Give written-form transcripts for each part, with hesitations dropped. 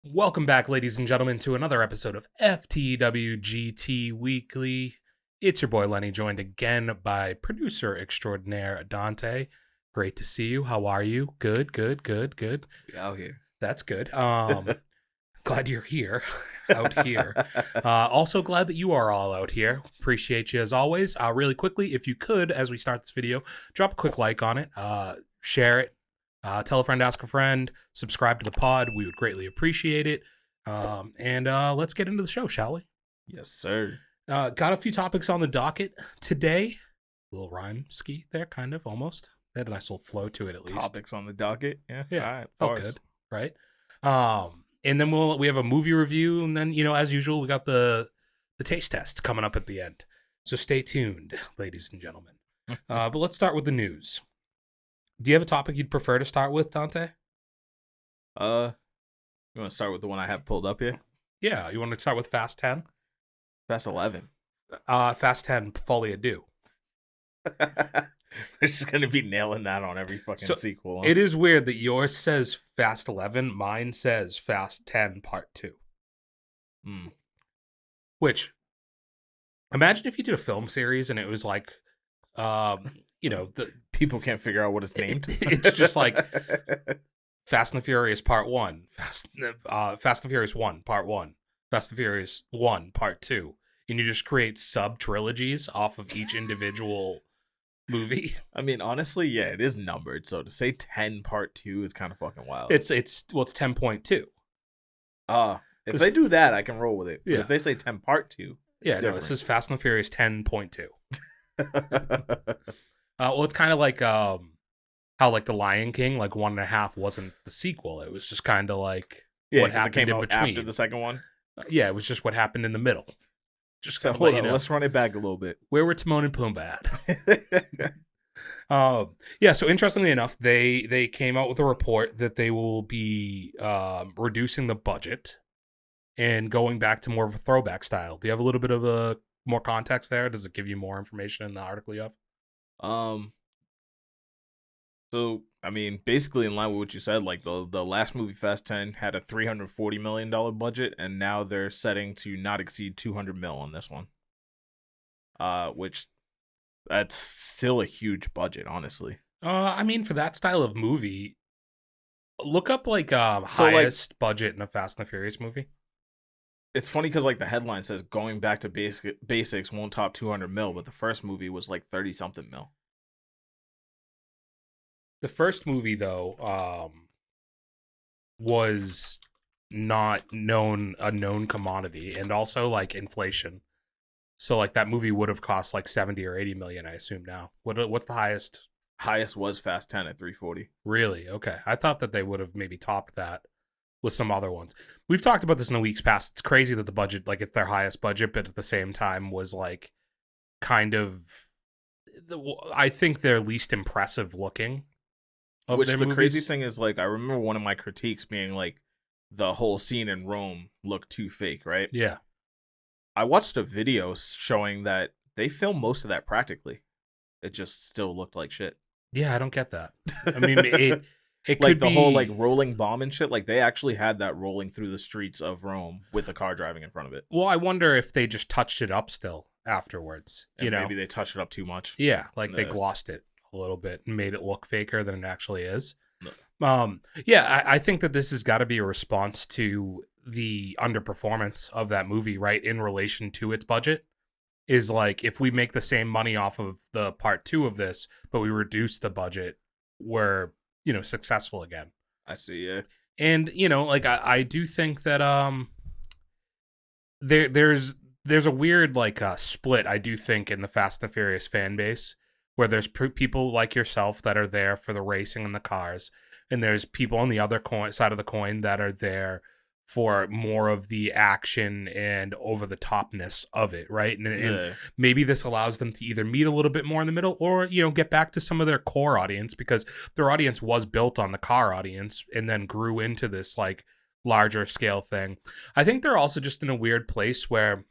Welcome back, ladies and gentlemen, to another episode of FTWGT Weekly. It's your boy Lenny, joined again by producer extraordinaire Dante. Great to see you. How are you? Good. We out here. That's good. Glad you're here, out here. Also glad that you are all out here. Appreciate you as always. Really quickly, if you could, as we start this video, drop a quick like on it, share it. Tell a friend, ask a friend, subscribe to the pod. We would greatly appreciate it. And let's get into the show, shall we? Yes, sir. Got a few topics on the docket today. A little rhyme ski there, kind of, almost. They had a nice little flow to it, at least. Topics on the docket. Yeah. Yeah. All right. Felt good, right? And then we have a movie review, and then, as usual, we got the taste test coming up at the end. So stay tuned, ladies and gentlemen. But let's start with the news. Do you have a topic you'd prefer to start with, Dante? You want to start with the one I have pulled up here? Yeah, you want to start with Fast 10? Fast 11. Fast 10, Folie, Deux. We're just going to be nailing that on every fucking sequel. Huh? It is weird that yours says Fast 11, mine says Fast 10 Part 2. Which, imagine if you did a film series and it was like, the people can't figure out what it's named. It's just like Fast and the Furious Part 1, Fast and Furious 1 Part 1, Fast and Furious 1 Part 2, and you just create sub-trilogies off of each individual movie. I mean, honestly, yeah, it is numbered, so to say 10 Part 2 is kind of fucking wild. It's 10.2. If they do that, I can roll with it. But if they say 10 Part 2, this is Fast and the Furious 10.2. Well, it's kind of like how like The Lion King, like 1.5 wasn't the sequel. It was just kind of like what happened in between. After the second one? Yeah, it was just what happened in the middle. Just so hold on, let's run it back a little bit. Where were Timon and Pumbaa at? So interestingly enough, they came out with a report that they will be reducing the budget and going back to more of a throwback style. Do you have a little bit of more context there? Does it give you more information in the article you have? So, I mean, basically in line with what you said, like the last movie, Fast 10, had a $340 million budget, and now they're setting to not exceed $200 million on this one. Which, that's still a huge budget, honestly. I mean, for that style of movie, look up highest budget in a Fast and the Furious movie. It's funny because like the headline says going back to basics won't top 200 mil, but the first movie was like 30 something mil. The first movie though was not a known commodity, and also like inflation. So like that movie would have cost like 70 or 80 million, I assume now. What's the highest? Highest was Fast 10 at 340. Really? Okay. I thought that they would have maybe topped that with some other ones. We've talked about this in the weeks past. It's crazy that the budget, like it's their highest budget, but at the same time was like kind of, I think their least impressive looking. Which the crazy thing is, like, I remember one of my critiques being like, the whole scene in Rome looked too fake, right? Yeah. I watched a video showing that they filmed most of that practically. It just still looked like shit. Yeah, I don't get that. I mean, it like could the be whole like rolling bomb and shit. Like they actually had that rolling through the streets of Rome with a car driving in front of it. Well, I wonder if they just touched it up still afterwards. Maybe they touched it up too much. Yeah, like they glossed it a little bit and made it look faker than it actually is. No. I think that this has got to be a response to the underperformance of that movie, right, in relation to its budget. Is like, if we make the same money off of the part 2 of this, but we reduce the budget, we're, successful again. I see, yeah. And, like, I do think that there's a weird, like, split, I do think, in the Fast and the Furious fan base, where there's people like yourself that are there for the racing and the cars, and there's people on the other side of the coin that are there for more of the action and over-the-topness of it, right? And maybe this allows them to either meet a little bit more in the middle or, get back to some of their core audience, because their audience was built on the car audience and then grew into this, like, larger scale thing. I think they're also just in a weird place where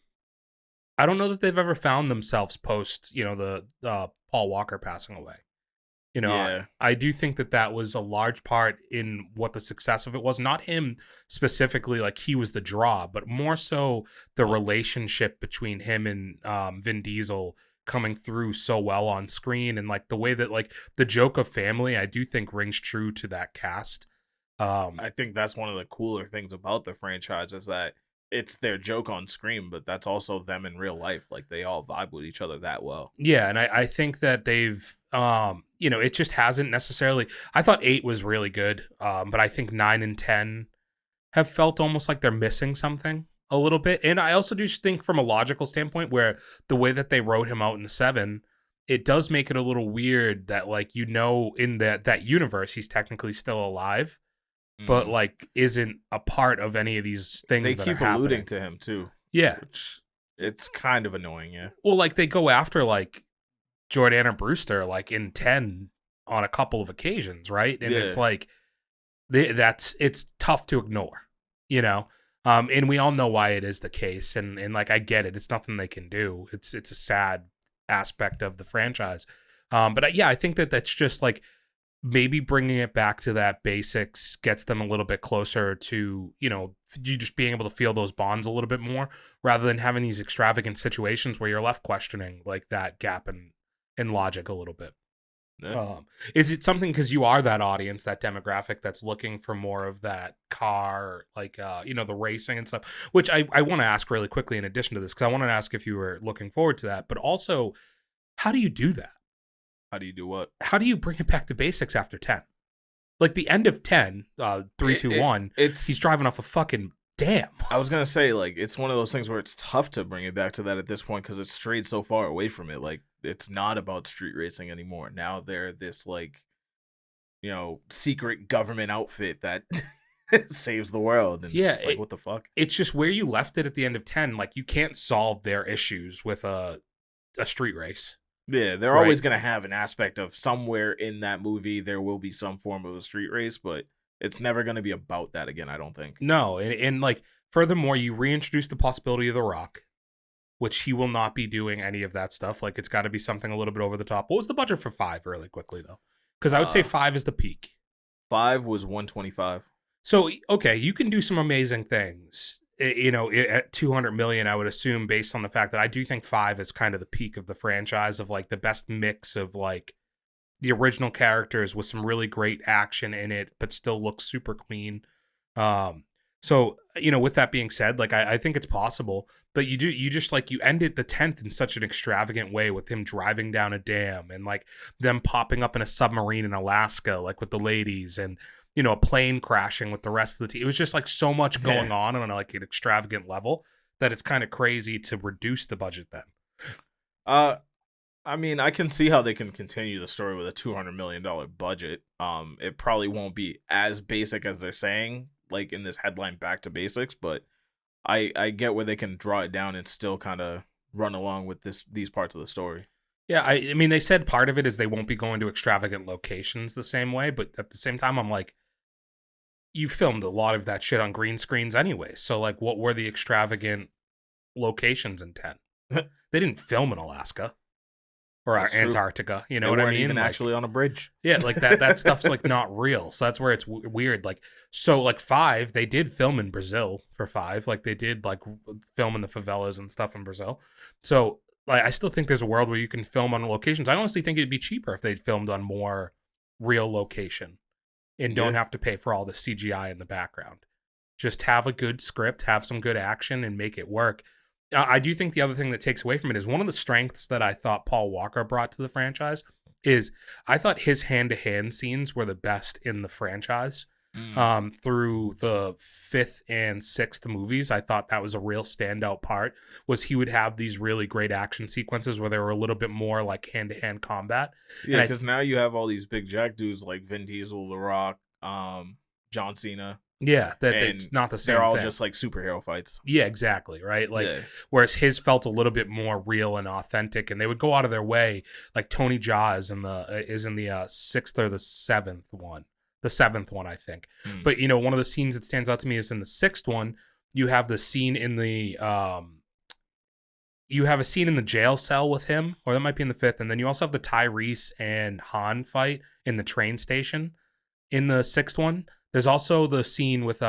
I don't know that they've ever found themselves post, the Paul Walker passing away. You know, Yeah. I do think that that was a large part in what the success of it was. Not him specifically, like he was the draw, but more so the relationship between him and Vin Diesel coming through so well on screen, and like the way that like the joke of family, I do think rings true to that cast. I think that's one of the cooler things about the franchise is that it's their joke on screen, but that's also them in real life. Like they all vibe with each other that well. Yeah, and I think that they've you know, it just hasn't necessarily. I thought 8 was really good, but I think 9 and 10 have felt almost like they're missing something a little bit. And I also just think from a logical standpoint where the way that they wrote him out in the 7, it does make it a little weird that like you know in that universe he's technically still alive, but Mhm. like isn't a part of any of these things They that are keep alluding happening. to him too, Yeah. which it's kind of annoying. Yeah. Well, like they go after like Jordana Brewster like in 10 on a couple of occasions, right? And it's Yeah. like that's it's tough to ignore, you know. And we all know why it is the case, and like I get it. It's nothing they can do. It's a sad aspect of the franchise. But yeah, I think that that's just like maybe bringing it back to that basics gets them a little bit closer to, you know, you just being able to feel those bonds a little bit more rather than having these extravagant situations where you're left questioning like that gap in logic a little bit. Yeah. Is it something because you are that audience, that demographic that's looking for more of that car, like, you know, the racing and stuff, which I want to ask really quickly in addition to this, because I want to ask if you were looking forward to that, but also, how do you do that? How do you do what? How do you bring it back to basics after 10? Like the end of 10, 3, It, 2, it 1, it's he's driving off a fucking dam. I was gonna say, like, it's one of those things where it's tough to bring it back to that at this point because it's strayed so far away from it. Like, it's not about street racing anymore. Now they're this, like, secret government outfit that saves the world. And it's Yeah, just like, what the fuck? it's just where you left it at the end of 10. Like, you can't solve their issues with a street race. Yeah, they're Right. always gonna have an aspect of somewhere in that movie there will be some form of a street race, but it's never gonna be about that again, I don't think. No, and like, furthermore, you reintroduce the possibility of The Rock, which he will not be doing any of that stuff. Like, it's got to be something a little bit over the top. What was the budget for 5, really quickly, though? Because I would say Uh 5 is the peak. 5 was 125. So, okay, you can do some amazing things. You know, at 200 million, I would assume, based on the fact that I do think 5 is kind of the peak of the franchise of like the best mix of like the original characters with some really great action in it, but still looks super clean. So, you know, with that being said, like I think it's possible, but you just like you ended the 10th in such an extravagant way with him driving down a dam and like them popping up in a submarine in Alaska, like with the ladies, and you know, a plane crashing with the rest of the team. It was just like so much going on like an extravagant level that it's kind of crazy to reduce the budget then. Uh I mean, I can see how they can continue the story with a $200 million budget. It probably won't be as basic as they're saying, like in this headline back to basics, but I get where they can draw it down and still kind of run along with these parts of the story. Yeah, I mean, they said part of it is they won't be going to extravagant locations the same way, but at the same time, I'm like, you filmed a lot of that shit on green screens anyway. So, like, what were the extravagant locations in 10? They didn't film in Alaska or That's true. Antarctica. You know They what I weren't mean? even Like, actually on a bridge. yeah, like that stuff's like not real. So that's where it's weird. Like, so like 5, they did film in Brazil for 5. Like, they did like film in the favelas and stuff in Brazil. So, like, I still think there's a world where you can film on locations. I honestly think it'd be cheaper if they'd filmed on more real location and don't Yeah. have to pay for all the CGI in the background. Just have a good script, have some good action, and make it work. I do think the other thing that takes away from it is one of the strengths that I thought Paul Walker brought to the franchise is I thought his hand-to-hand scenes were the best in the franchise. Through the 5th and 6th movies, I thought that was a real standout part, was he would have these really great action sequences where they were a little bit more like hand-to-hand combat. Yeah, And because now you have all these big jack dudes like Vin Diesel, The Rock, John Cena, yeah, that and it's not the same they're all thing. just like superhero fights. Yeah, exactly, right? Like, Yeah. whereas his felt a little bit more real and authentic, and they would go out of their way. Like Tony Jaa is in the 6th or the 7th one, the 7th one, I think. But you know, one of the scenes that stands out to me is in the 6th one. You have the scene in the you have a scene in the jail cell with him, or that might be in the fifth, and then you also have the Tyrese and Han fight in the train station in the sixth one. There's also the scene with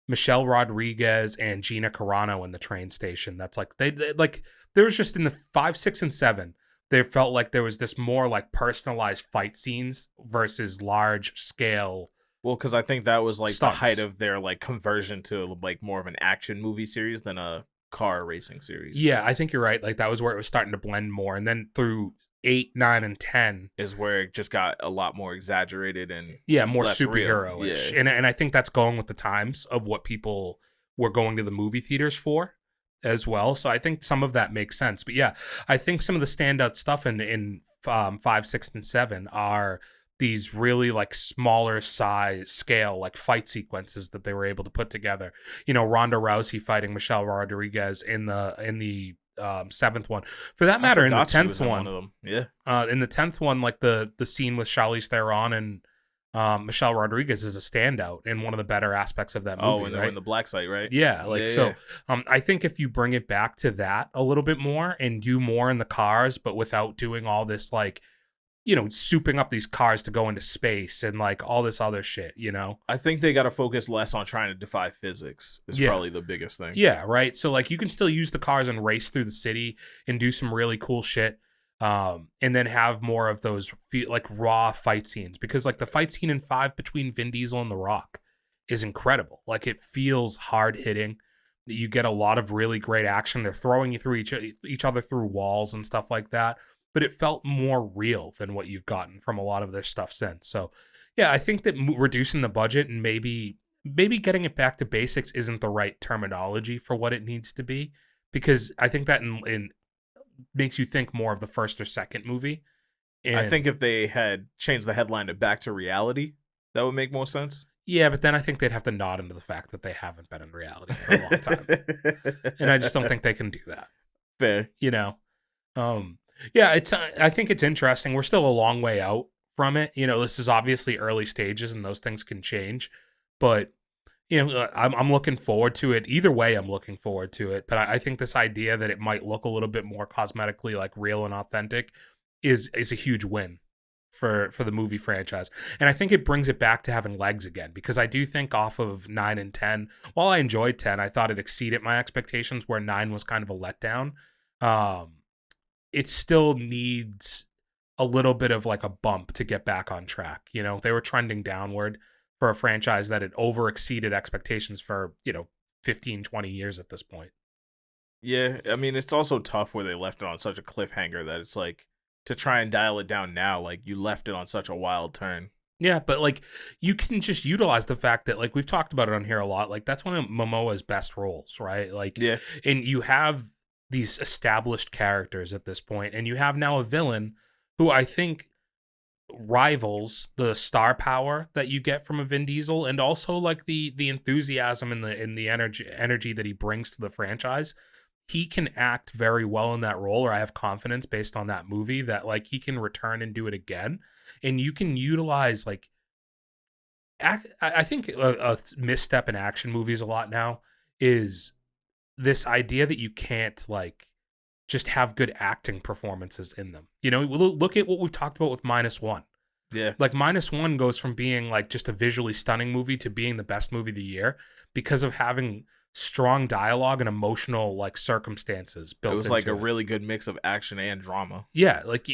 Michelle Rodriguez and Gina Carano in the train station. That's like they like there was just in the 5, 6, and 7. They felt like there was this more like personalized fight scenes versus large scale. Well, because I think that was like Stunts. the height of their like conversion to like more of an action movie series than a car racing series. Yeah, I think you're right. Like that was where it was starting to blend more, and then through 8, 9, and 10 is where it just got a lot more exaggerated and more less superhero-ish. real. Yeah. And I think that's going with the times of what people were going to the movie theaters for as well. So I think some of that makes sense. But yeah, I think some of the standout stuff in 5, 6, and 7 are these really like smaller size scale like fight sequences that they were able to put together. You know, Ronda Rousey fighting Michelle Rodriguez in the seventh one. For that matter, in the 10th one, of them. Yeah. In the 10th one, like the scene with Charlize Theron and Michelle Rodriguez is a standout and one of the better aspects of that movie. In the black site, right? Yeah, like Yeah, so. I think if you bring it back to that a little bit more and do more in the cars, but without doing all this like, you know, souping up these cars to go into space and like all this other shit, you know? I think they got to focus less on trying to defy physics is probably the biggest thing. Yeah, right. So like you can still use the cars and race through the city and do some really cool shit. And then have more of those like raw fight scenes, because like the fight scene in 5 between Vin Diesel and The Rock is incredible. Like it feels hard hitting. You get a lot of really great action. They're throwing you through each other through walls and stuff like that. But it felt more real than what you've gotten from a lot of their stuff since. So, yeah, I think that reducing the budget and maybe getting it back to basics isn't the right terminology for what it needs to be, because I think that in makes you think more of the first or second movie. And I think if they had changed the headline to Back to Reality, that would make more sense. Yeah, but then I think they'd have to nod into the fact that they haven't been in reality for a long time. And I just don't think they can do that. Fair. You know? Yeah, I think it's interesting. We're still a long way out from it. You know, this is obviously early stages and those things can change. But, you know, I'm looking forward to it. Either way, I'm looking forward to it. But I think this idea that it might look a little bit more cosmetically like real and authentic is a huge win for the movie franchise. And I think it brings it back to having legs again, because I do think off of 9 and 10, while I enjoyed 10, I thought it exceeded my expectations, where 9 was kind of a letdown. It still needs a little bit of like a bump to get back on track. You know, they were trending downward for a franchise that had over exceeded expectations for, 15, 20 years at this point. Yeah, I mean, it's also tough where they left it on such a cliffhanger that it's like, to try and dial it down now, like you left it on such a wild turn. Yeah, but like you can just utilize the fact that, like, we've talked about it on here a lot, like that's one of Momoa's best roles, right? Like, yeah, and you have these established characters at this point, and you have now a villain who I think rivals the star power that you get from a Vin Diesel, and also like the enthusiasm and the energy that he brings to the franchise. He can act very well in that role, or I have confidence based on that movie that like he can return and do it again. And you can utilize like I think a misstep in action movies a lot now is this idea that you can't like just have good acting performances in them. You know, look at what we've talked about with -1. Yeah. Like -1 goes from being like just a visually stunning movie to being the best movie of the year because of having strong dialogue and emotional like circumstances built into it. Was like a really good mix of action and drama. Yeah, like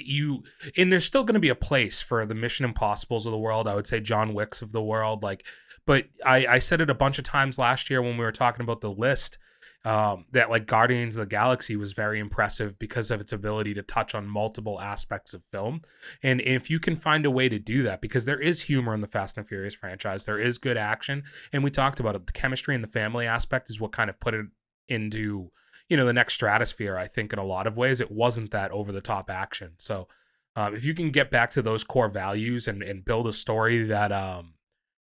and there's still going to be a place for the Mission Impossibles of the world. I would say John Wicks of the world. Like, but I said it a bunch of times last year when we were talking about the list, that like Guardians of the Galaxy was very impressive because of its ability to touch on multiple aspects of film. And if you can find a way to do that, because there is humor in the Fast and Furious franchise, there is good action, and we talked about it, the chemistry and the family aspect is what kind of put it into, the next stratosphere. I think in a lot of ways it wasn't that over the top action. So if you can get back to those core values and build a story that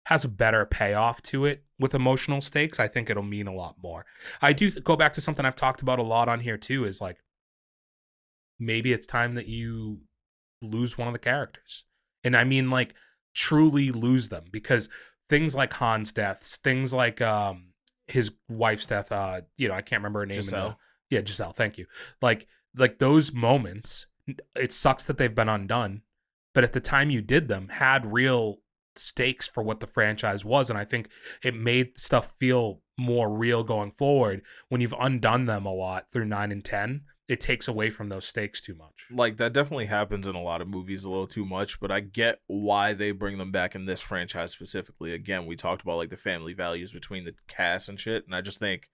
has a better payoff to it with emotional stakes, I think it'll mean a lot more. I do go back to something I've talked about a lot on here too, is like, maybe it's time that you lose one of the characters. And I mean like truly lose them, because things like Han's deaths, things like his wife's death, I can't remember her name. Yeah, Giselle, thank you. Like those moments, it sucks that they've been undone, but at the time you did them had real stakes for what the franchise was, and I think it made stuff feel more real going forward. When you've undone them a lot through 9 and 10, it takes away from those stakes too much. Like, that definitely happens in a lot of movies a little too much, but I get why they bring them back in this franchise specifically. Again, we talked about like the family values between the cast and shit, and I just think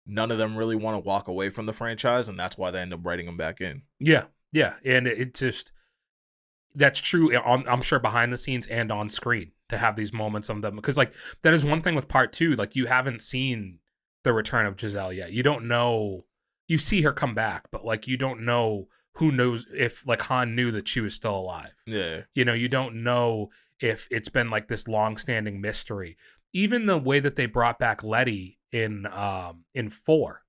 none of them really want to walk away from the franchise, and that's why they end up writing them back in. Yeah, yeah, and it just, that's true. I'm sure behind the scenes and on screen to have these moments of them, because like that is one thing with part 2. Like you haven't seen the return of Giselle yet. You don't know. You see her come back, but like you don't know, who knows if like Han knew that she was still alive. Yeah. You know, you don't know if it's been like this long-standing mystery. Even the way that they brought back Letty in 4,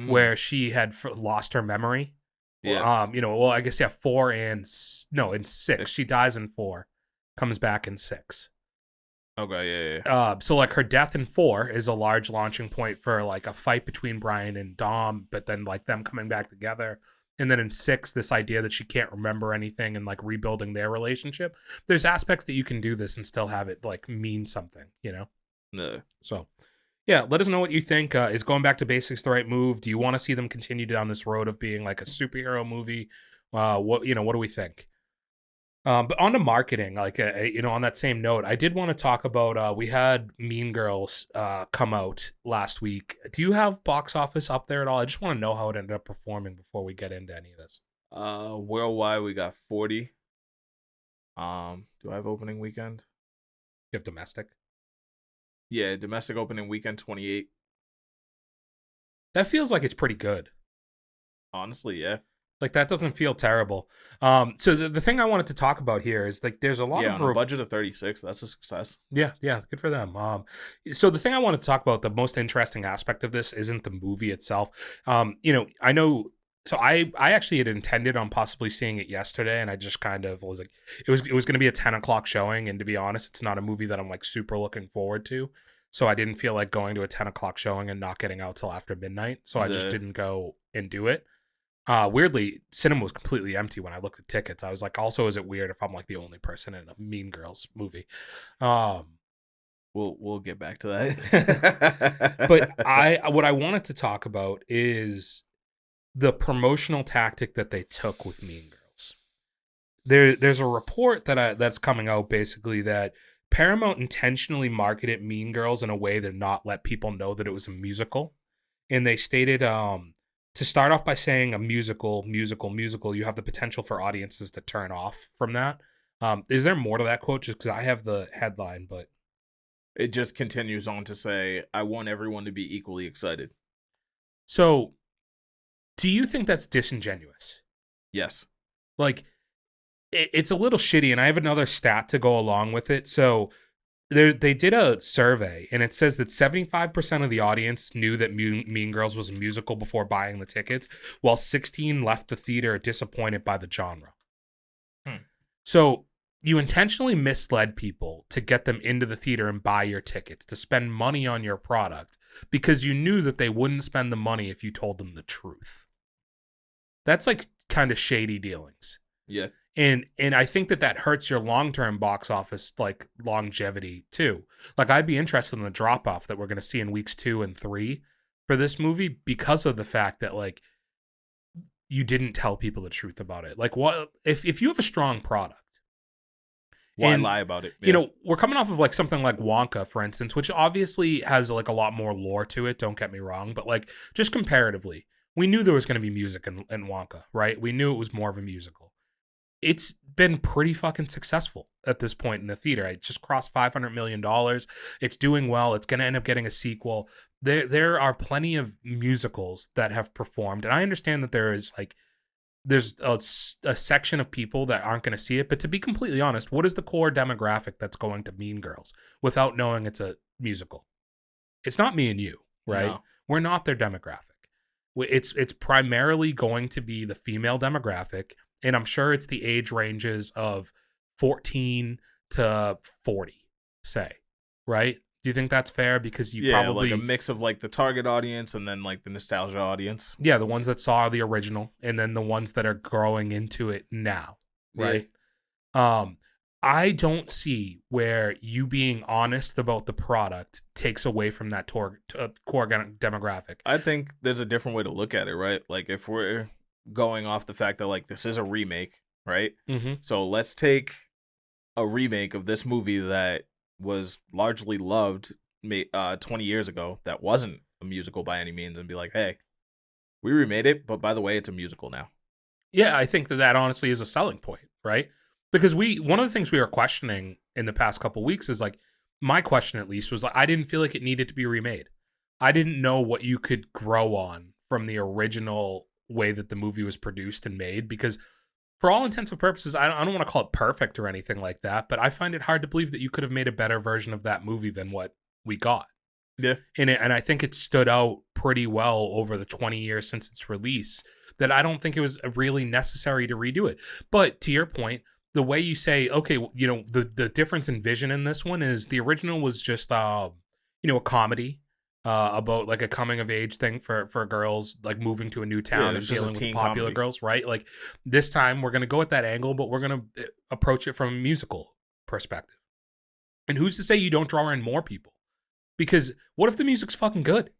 where she had lost her memory. Yeah. Well, I guess 4 and no, in 6. She dies in 4, comes back in 6. Okay, yeah. So like her death in 4 is a large launching point for like a fight between Brian and Dom, but then like them coming back together. And then in 6, this idea that she can't remember anything and like rebuilding their relationship. There's aspects that you can do this and still have it like mean something, you know? No. So yeah, let us know what you think. Is going back to basics the right move? Do you want to see them continue down this road of being like a superhero movie? What do we think? But on to marketing, like on that same note, I did want to talk about. We had Mean Girls come out last week. Do you have box office up there at all? I just want to know how it ended up performing before we get into any of this. Worldwide we got 40. Do I have opening weekend? You have domestic. Yeah, domestic opening weekend 28. That feels like it's pretty good. Honestly, yeah. Like that doesn't feel terrible. So the thing I wanted to talk about here is like there's a lot of on a budget of 36. That's a success. Yeah, good for them. So the thing I want to talk about, the most interesting aspect of this isn't the movie itself. I know. So I actually had intended on possibly seeing it yesterday, and I just kind of was like, it was going to be a 10 o'clock showing, and to be honest, it's not a movie that I'm like super looking forward to. So I didn't feel like going to a 10 o'clock showing and not getting out till after midnight. So I just didn't go and do it. Weirdly, cinema was completely empty when I looked at tickets. I was like, also, is it weird if I'm like the only person in a Mean Girls movie? We'll get back to that. But what I wanted to talk about is the promotional tactic that they took with Mean Girls. There's a report that's coming out basically that Paramount intentionally marketed Mean Girls in a way to not let people know that it was a musical. And they stated to start off by saying a musical, you have the potential for audiences to turn off from that. Is there more to that quote? Just because I have the headline, but it just continues on to say, I want everyone to be equally excited. So do you think that's disingenuous? Yes. Like, it's a little shitty, and I have another stat to go along with it. So they did a survey, and it says that 75% of the audience knew that Mean Girls was a musical before buying the tickets, while 16 left the theater disappointed by the genre. So you intentionally misled people to get them into the theater and buy your tickets, to spend money on your product, because you knew that they wouldn't spend the money if you told them the truth. That's like kind of shady dealings. Yeah. And I think that hurts your long-term box office like longevity too. Like I'd be interested in the drop-off that we're going to see in weeks 2 and 3 for this movie because of the fact that like you didn't tell people the truth about it. Like what if you have a strong product, why lie about it? Yeah. We're coming off of like something like Wonka, for instance, which obviously has like a lot more lore to it. Don't get me wrong, but like just comparatively, we knew there was going to be music in Wonka, right? We knew it was more of a musical. It's been pretty fucking successful at this point in the theater. It just crossed $500 million. It's doing well. It's going to end up getting a sequel. There are plenty of musicals that have performed, and I understand that there's a section of people that aren't going to see it. But to be completely honest, what is the core demographic that's going to Mean Girls without knowing it's a musical? It's not me and you, right? No. We're not their demographic. It's primarily going to be the female demographic, and I'm sure it's the age ranges of 14 to 40, say, right? Do you think that's fair? Because you Yeah, like a probably, mix of like the target audience and then like the nostalgia audience. yeah, the ones that saw the original and then the ones that are growing into it now, Yeah. right? Um, I don't see where you being honest about the product takes away from that core demographic. I think there's a different way to look at it, right? Like if we're going off the fact that like this is a remake, right? Mm-hmm. So let's take a remake of this movie that was largely loved 20 years ago that wasn't a musical by any means and be like, hey, we remade it, but by the way, it's a musical now. Yeah, I think that honestly is a selling point, right? Because one of the things we were questioning in the past couple weeks is like, my question at least was like, I didn't feel like it needed to be remade. I didn't know what you could grow on from the original way that the movie was produced and made, because for all intents and purposes, I don't want to call it perfect or anything like that, but I find it hard to believe that you could have made a better version of that movie than what we got. Yeah. And I think it stood out pretty well over the 20 years since its release, that I don't think it was really necessary to redo it. But to your point, the way you say, okay, the difference in vision in this one is the original was just a comedy about like a coming of age thing for girls like moving to a new Yeah, town it and was just a dealing with the teen popular comedy. girls, right? Like this time we're going to go at that angle, but we're going to approach it from a musical perspective. And who's to say you don't draw in more people? Because what if the music's fucking good?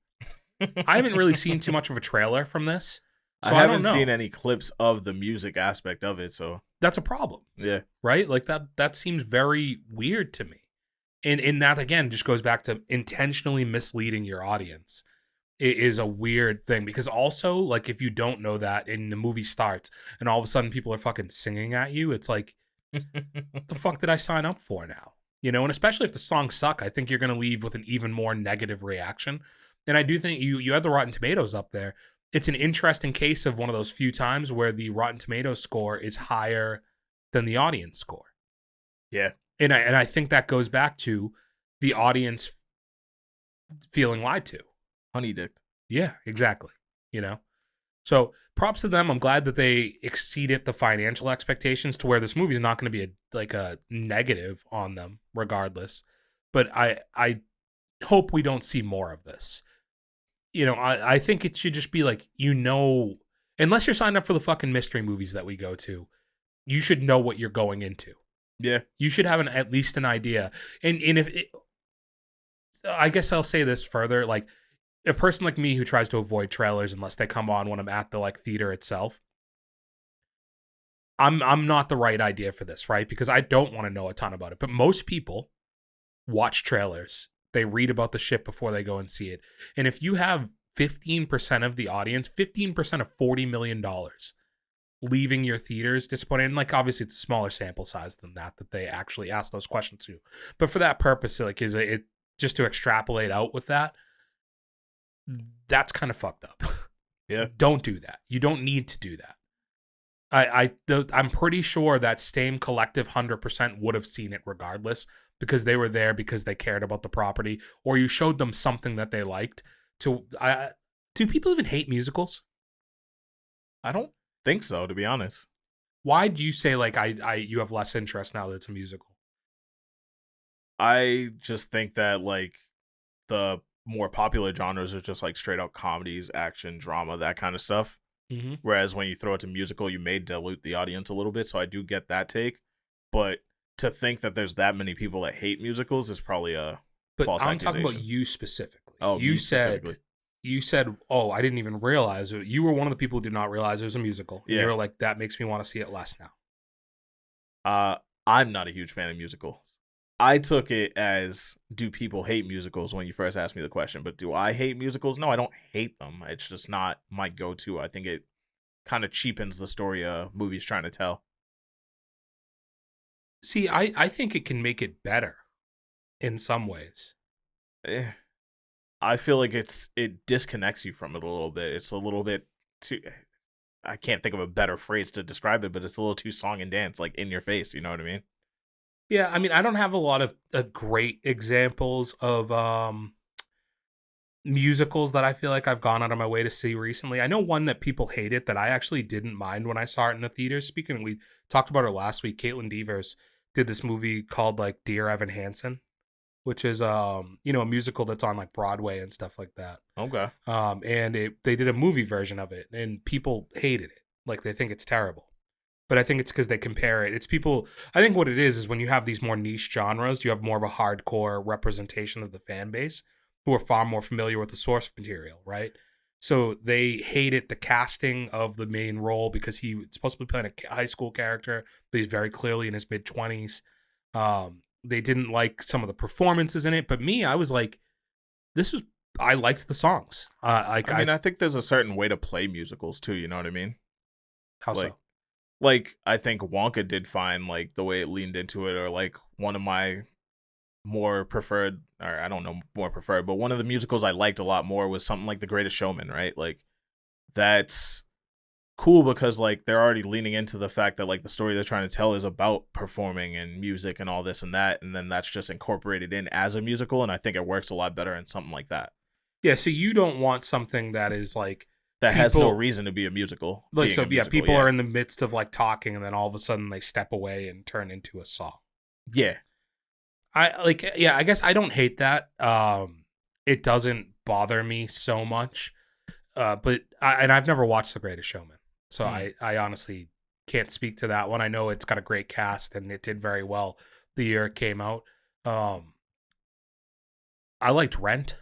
I haven't really seen too much of a trailer from this, so I I don't haven't know. seen any clips of the music aspect of it, so That's a problem, yeah. right? Like that seems very weird to me. And that again just goes back to intentionally misleading your audience. It is a weird thing, because also like if you don't know that and the movie starts and all of a sudden people are fucking singing at you, it's like, the fuck did I sign up for now? And especially if the songs suck, I think you're going to leave with an even more negative reaction. And I do think you had the Rotten Tomatoes up there. It's an interesting case of one of those few times where the Rotten Tomatoes score is higher than the audience score. Yeah. And I think that goes back to the audience feeling lied to. Honey dicked. Yeah, exactly. So props to them. I'm glad that they exceeded the financial expectations to where this movie is not going to be a negative on them regardless. But I hope we don't see more of this. I think it should just be like, unless you're signed up for the fucking mystery movies that we go to, you should know what you're going into. Yeah. You should have at least an idea. And if it, I guess I'll say this further, like a person like me who tries to avoid trailers unless they come on when I'm at the like theater itself, I'm not the right idea for this, right? Because I don't want to know a ton about it. But most people watch trailers. They read about the shit before they go and see it. And if you have 15% of the audience, 15% of $40 million leaving your theaters disappointed, and like obviously it's a smaller sample size than that they actually ask those questions to. But for that purpose, like is it just to extrapolate out with that, that's kind of fucked up. Yeah. Don't do that. You don't need to do that. I'm pretty sure that same collective 100% would have seen it regardless, because they were there because they cared about the property, or you showed them something that they liked. Do people even hate musicals? I don't think so, to be honest. Why do you say like you have less interest now that it's a musical? I just think that like the more popular genres are just like straight out comedies, action, drama, that kind of stuff. Mm-hmm. Whereas when you throw it to musical, you may dilute the audience a little bit. So I do get that take. But to think that there's that many people that hate musicals is probably a false I'm accusation. talking about you specifically. Oh, you specifically. said, oh, I didn't even realize it. You were one of the people who did not realize it was a musical. And Yeah. you were like, that makes me want to see it less now. I'm not a huge fan of musicals. I took it as, do people hate musicals when you first asked me the question, but do I hate musicals? No, I don't hate them. It's just not my go-to. I think it kind of cheapens the story a movie's trying to tell. See, I think it can make it better in some ways. I feel like it disconnects you from it a little bit. It's a little bit too, I can't think of a better phrase to describe it, but it's a little too song and dance, like in your face. You know what I mean? Yeah, I mean, I don't have a lot of great examples of musicals that I feel like I've gone out of my way to see recently. I know one that people hated that I actually didn't mind when I saw it in the theaters. Speaking of, we talked about her last week. Caitlin Devers did this movie called like Dear Evan Hansen. which is you know, a musical that's on like Broadway and stuff like that. Okay. And they did a movie version of it, and people hated it. Like they think it's terrible. But I think it's because they compare it. It's people. I think what it is when you have these more niche genres, you have more of a hardcore representation of the fan base who are far more familiar with the source material, right? So they hated the casting of the main role because he's supposed to be playing a high school character, but he's very clearly in his mid-20s. They didn't like some of the performances in it, but me, I was like, this was. I liked the songs. I mean, I think there's a certain way to play musicals too. You know what I mean? How Like, so? like I think Wonka did fine. Like the way it leaned into it, or like one of my more preferred, or I don't know more preferred, but one of the musicals I liked a lot more was something like The Greatest Showman. Right? Like that's cool because like they're already leaning into the fact that like the story they're trying to tell is about performing and music and all this and that, and then that's just incorporated in as a musical, and I think it works a lot better in something like that. Yeah, so you don't want something that is like That has no people reason to be a musical. like Being so a yeah, musical, people yeah. are in the midst of like talking and then all of a sudden they step away and turn into a song. Yeah. I like yeah, I guess I don't hate that. It doesn't bother me so much. But I've never watched The Greatest Showman. So Hmm. I honestly can't speak to that one. I know it's got a great cast and it did very well the year it came out. Um I liked Rent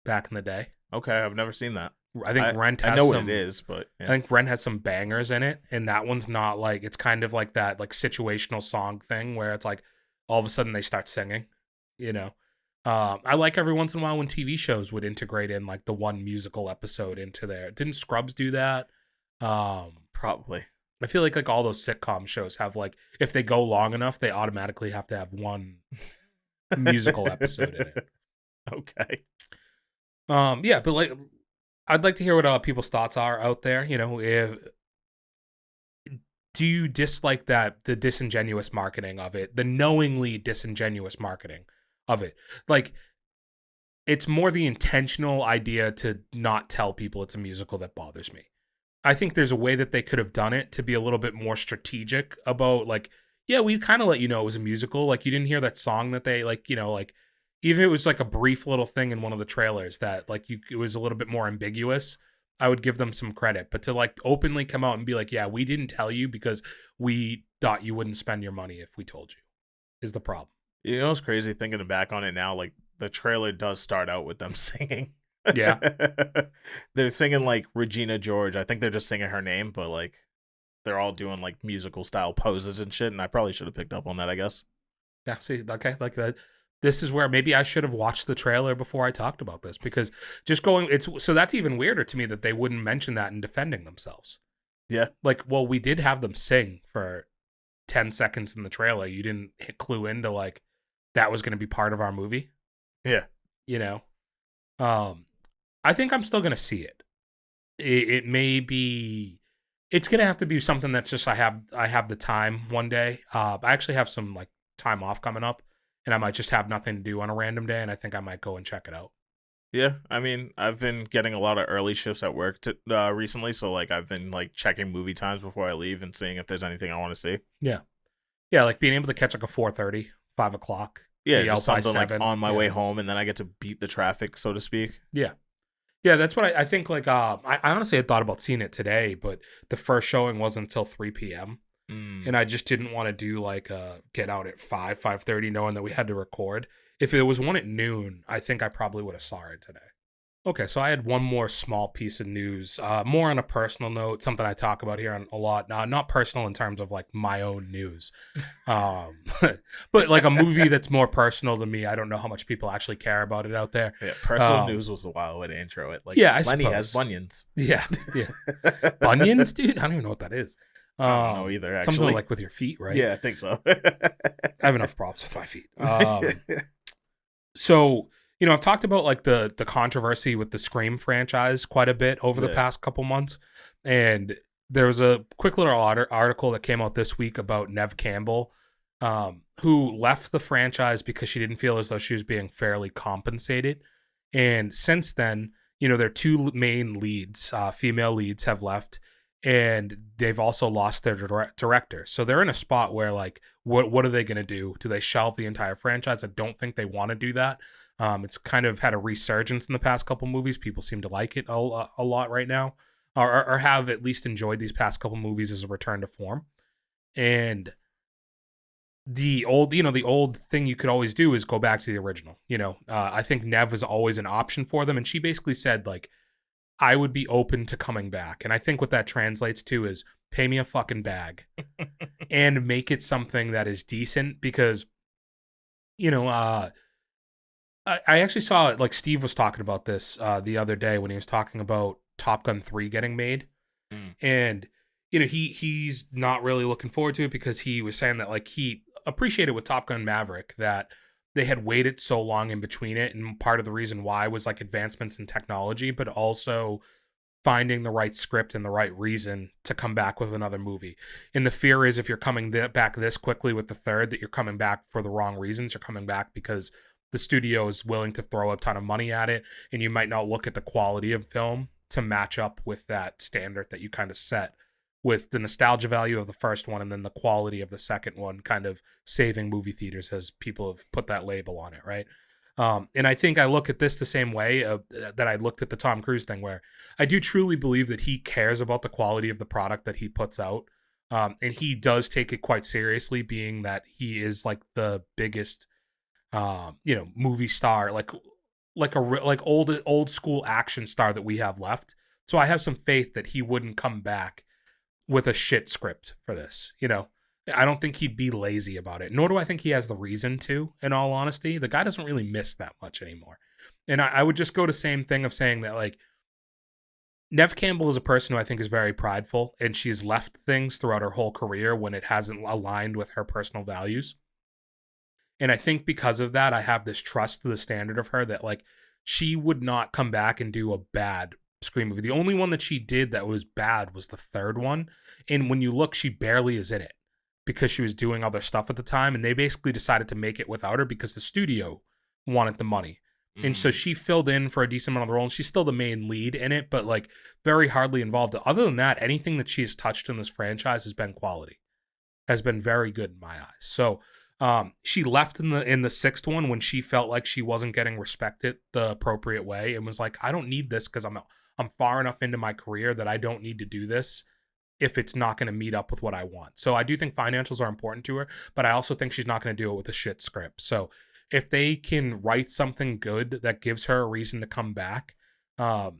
back in the day. Okay, I've never seen that. I think Rent I has know what some it is, but I yeah. think Rent has some bangers in it, and that one's not like it's kind of like that like situational song thing where it's like all of a sudden they start singing, you know. I like every once in a while when TV shows would integrate in like the one musical episode into there. Didn't Scrubs do that? Probably. I feel like all those sitcom shows have like if they go long enough, they automatically have to have one musical episode in it. Okay. Yeah, but like I'd like to hear what people's thoughts are out there. You know, if do you dislike that the disingenuous marketing of it, the knowingly disingenuous marketing of it? Like it's more the intentional idea to not tell people it's a musical that bothers me. I think there's a way that they could have done it to be a little bit more strategic about like, yeah, we kind of let you know it was a musical. Like you didn't hear that song that they like, you know, like even if it was like a brief little thing in one of the trailers that like it was a little bit more ambiguous. I would give them some credit, but to like openly come out and be like, yeah, we didn't tell you because we thought you wouldn't spend your money if we told you is the problem. You know what's crazy thinking back on it now? Like the trailer does start out with them singing. Yeah. They're singing like Regina George. I think they're just singing her name, but like they're all doing like musical style poses and shit. And I probably should have picked up on that, I guess. Yeah. See, okay. Like that. This is where maybe I should have watched the trailer before I talked about this because just going, it's so that's even weirder to me that they wouldn't mention that in defending themselves. Yeah. Like, well, we did have them sing for 10 seconds in the trailer. You didn't clue into like that was going to be part of our movie, Yeah. you know? I think I'm still going to see it. It may be, it's going to have to be something that's just, I have the time one day. I actually have some like time off coming up and I might just have nothing to do on a random day. And I think I might go and check it out. Yeah, I mean, I've been getting a lot of early shifts at work recently, so like I've been like checking movie times before I leave and seeing if there's anything I want to see. Yeah. Yeah. Like being able to catch like a 4:30, 5 o'clock. Yeah, be just out by something like 7. on my Yeah. way home, and then I get to beat the traffic, so to speak. Yeah. Yeah, that's what I think. Like, I honestly had thought about seeing it today, but the first showing wasn't until 3 p.m. Mm. And I just didn't want to do like get out at 5:30, knowing that we had to record. If it was one at noon, I think I probably would have saw it today. Okay, so I had one more small piece of news, more on a personal note, something I talk about here a lot. Not personal in terms of like my own news, um, but like a movie that's more personal to me. I don't know how much people actually care about it out there. Yeah, personal news was a wild way to intro it. Like, yeah, I Lenny suppose. has bunions. Yeah, yeah. Bunions, dude? I don't even know what that is. I don't know either, actually. Something like with your feet, right? Yeah, I think so. I have enough problems with my feet. So, you know, I've talked about like the controversy with the Scream franchise quite a bit over the past couple months. And there was a quick little article that came out this week about Neve Campbell, who left the franchise because she didn't feel as though she was being fairly compensated. And since then, you know, their two main leads, female leads, have left. and they've also lost their director. So they're in a spot where like, what are they going to do? Do they shelve the entire franchise? I don't think they want to do that. It's kind of had a resurgence in the past couple movies. People seem to like it a lot right now, or have at least enjoyed these past couple movies as a return to form. And the old thing you could always do is go back to the original. I think Nev was always an option for them, and she basically said like, I would be open to coming back. And I think what that translates to is pay me a fucking bag and make it something that is decent, because I actually saw it, like Steve was talking about this the other day when he was talking about Top Gun 3 getting made. And he's not really looking forward to it because he was saying that like he appreciated with Top Gun Maverick that they had waited so long in between it, and part of the reason why was like advancements in technology, but also finding the right script and the right reason to come back with another movie. And the fear is if you're coming back this quickly with the third, that you're coming back for the wrong reasons. You're coming back because the studio is willing to throw a ton of money at it, and you might not look at the quality of film to match up with that standard that you kind of set with the nostalgia value of the first one and then the quality of the second one kind of saving movie theaters, as people have put that label on it, right? And I think I look at this the same way that I looked at the Tom Cruise thing, where I do truly believe that he cares about the quality of the product that he puts out. And he does take it quite seriously, being that he is like the biggest, movie star, like old school action star that we have left. So I have some faith that he wouldn't come back with a shit script for this. I don't think he'd be lazy about it, nor do I think he has the reason to, in all honesty. The guy doesn't really miss that much anymore. And I would just go to the same thing of saying that, like, Neve Campbell is a person who I think is very prideful, and she's left things throughout her whole career when it hasn't aligned with her personal values. And I think because of that, I have this trust to the standard of her that, like, she would not come back and do a bad Scream movie. The only one that she did that was bad was the third one. And when you look, she barely is in it because she was doing other stuff at the time. And they basically decided to make it without her because the studio wanted the money. And so she filled in for a decent amount of the role, and she's still the main lead in it, but like very hardly involved. Other than that, anything that she has touched in this franchise has been quality, has been very good in my eyes. So she left in the sixth one when she felt like she wasn't getting respected the appropriate way, and was like, I don't need this because I'm far enough into my career that I don't need to do this if it's not going to meet up with what I want. So I do think financials are important to her, but I also think she's not going to do it with a shit script. So if they can write something good that gives her a reason to come back, the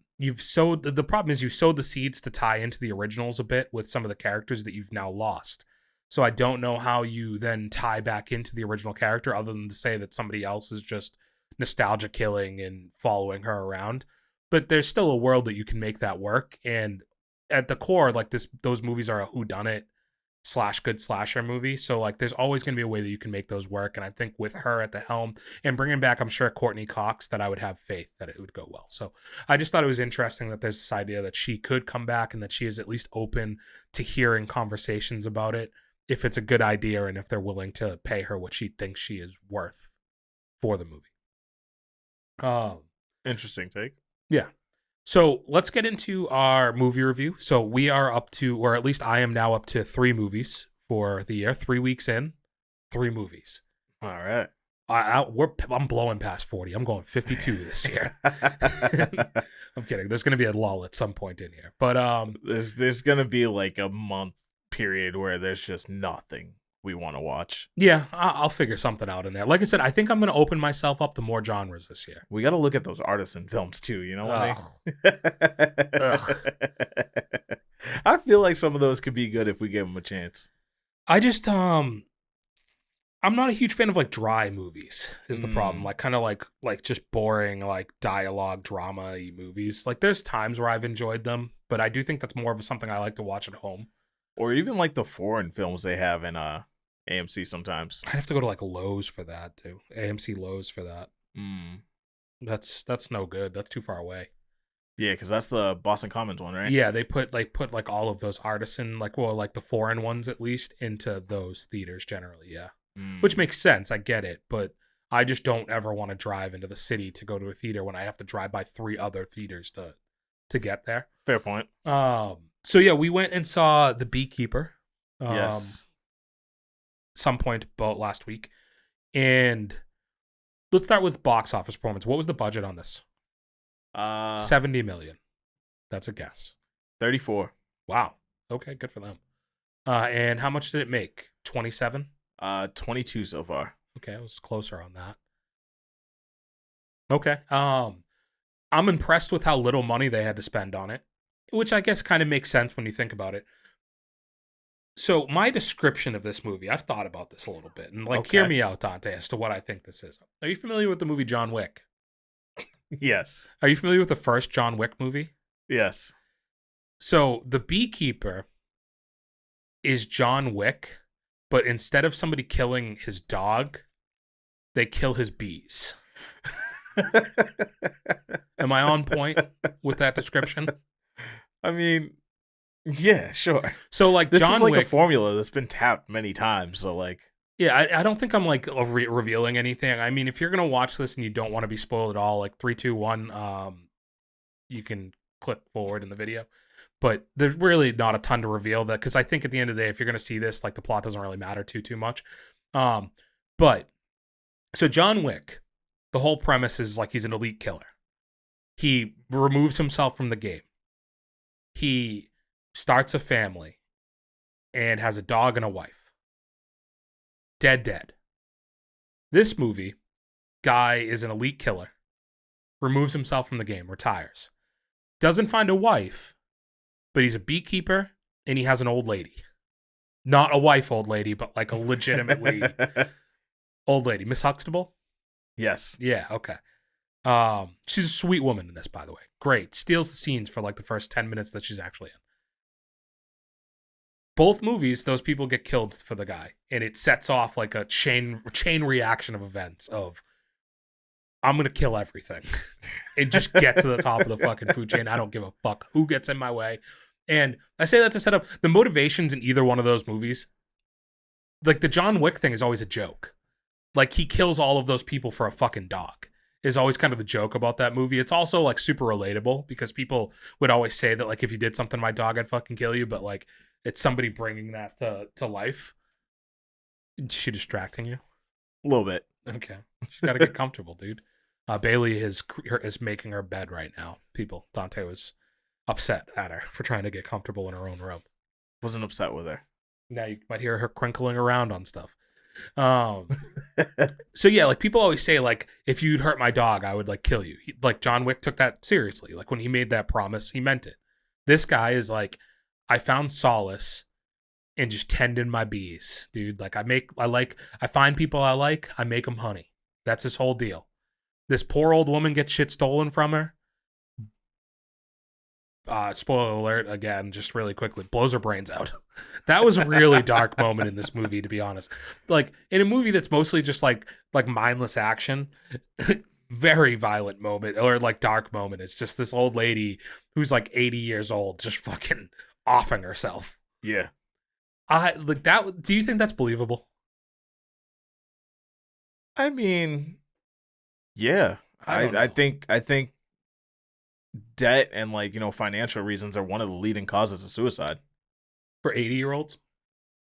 problem is you've sowed the seeds to tie into the originals a bit with some of the characters that you've now lost. So I don't know how you then tie back into the original character other than to say that somebody else is just nostalgia killing and following her around. But there's still a world that you can make that work. And at the core, like those movies are a whodunit / good slasher movie. So like there's always going to be a way that you can make those work. And I think with her at the helm and bringing back, I'm sure, Courtney Cox, that I would have faith that it would go well. So I just thought it was interesting that there's this idea that she could come back and that she is at least open to hearing conversations about it if it's a good idea and if they're willing to pay her what she thinks she is worth for the movie. Interesting take. Yeah. So let's get into our movie review. So we are up to, or at least I am now up to 3 movies for the year. 3 weeks in, 3 movies. All right. I'm blowing past 40. I'm going 52 this year. I'm kidding. There's going to be a lull at some point in here, but there's going to be like a month period where there's just nothing we want to watch. Yeah, I'll figure something out in there. Like I said, I think I'm going to open myself up to more genres this year. We got to look at those artisan films too, you know what I mean? I feel like some of those could be good if we give them a chance. I just I'm not a huge fan of like dry movies is the problem. Like kind of like just boring like dialogue drama-y movies. Like there's times where I've enjoyed them, but I do think that's more of something I like to watch at home. Or even like the foreign films they have in AMC sometimes. I'd have to go to like Lowe's for that too. AMC Lowe's for that. That's no good. That's too far away. Yeah, because that's the Boston Commons one, right? Yeah, they put like all of those artisan like the foreign ones at least into those theaters generally. Yeah, which makes sense. I get it, but I just don't ever want to drive into the city to go to a theater when I have to drive by 3 other theaters to get there. Fair point. So yeah, we went and saw The Beekeeper. Yes. Some point about last week, and let's start with box office performance. What was the budget on this? 70 million. That's a guess. 34. Wow. Okay, good for them. And how much did it make? 27? 22 so far. Okay, I was closer on that. Okay. I'm impressed with how little money they had to spend on it, which I guess kind of makes sense when you think about it. So my description of this movie, I've thought about this a little bit, and hear me out, Dante, as to what I think this is. Are you familiar with the movie John Wick? Yes. Are you familiar with the first John Wick movie? Yes. So the Beekeeper is John Wick, but instead of somebody killing his dog, they kill his bees. Am I on point with that description? I mean, yeah, sure. So this John is Wick, a formula that's been tapped many times. So yeah, I don't think I'm revealing anything. I mean, if you're gonna watch this and you don't want to be spoiled at all, 3, 2, 1, you can click forward in the video. But there's really not a ton to reveal that, because I think at the end of the day, if you're gonna see this, the plot doesn't really matter too much. But so John Wick, the whole premise is he's an elite killer. He removes himself from the game. He starts a family and has a dog and a wife. Dead. This movie, guy is an elite killer, removes himself from the game, retires. Doesn't find a wife, but he's a beekeeper and he has an old lady. Not a wife old lady, but a legitimately old lady. Miss Huxtable? Yes. Yeah, okay. She's a sweet woman in this, by the way. Great. Steals the scenes for the first 10 minutes that she's actually in. Both movies, those people get killed for the guy, and it sets off a chain reaction of events of, I'm gonna kill everything and just get to the top of the fucking food chain. I don't give a fuck who gets in my way. And I say that to set up the motivations in either one of those movies. The John Wick thing is always a joke. He kills all of those people for a fucking dog is always kind of the joke about that movie. It's also super relatable, because people would always say that if you did something to my dog, I'd fucking kill you. But it's somebody bringing that to life. Is she distracting you? A little bit. Okay. She's got to get comfortable, dude. Bailey is making her bed right now. Dante was upset at her for trying to get comfortable in her own room. Wasn't upset with her. Now you might hear her crinkling around on stuff. So yeah, people always say if you'd hurt my dog, I would kill you. John Wick took that seriously. When he made that promise, he meant it. This guy is I found solace in just tending my bees, dude. I find people I like, I make them honey. That's his whole deal. This poor old woman gets shit stolen from her. Spoiler alert again, just really quickly, blows her brains out. That was a really dark moment in this movie, to be honest. In a movie that's mostly just mindless action, very violent moment, or dark moment. It's just this old lady who's 80 years old just fucking offing herself. Yeah. That. Do you think that's believable? I mean, yeah. I think debt and financial reasons are one of the leading causes of suicide for 80-year-olds.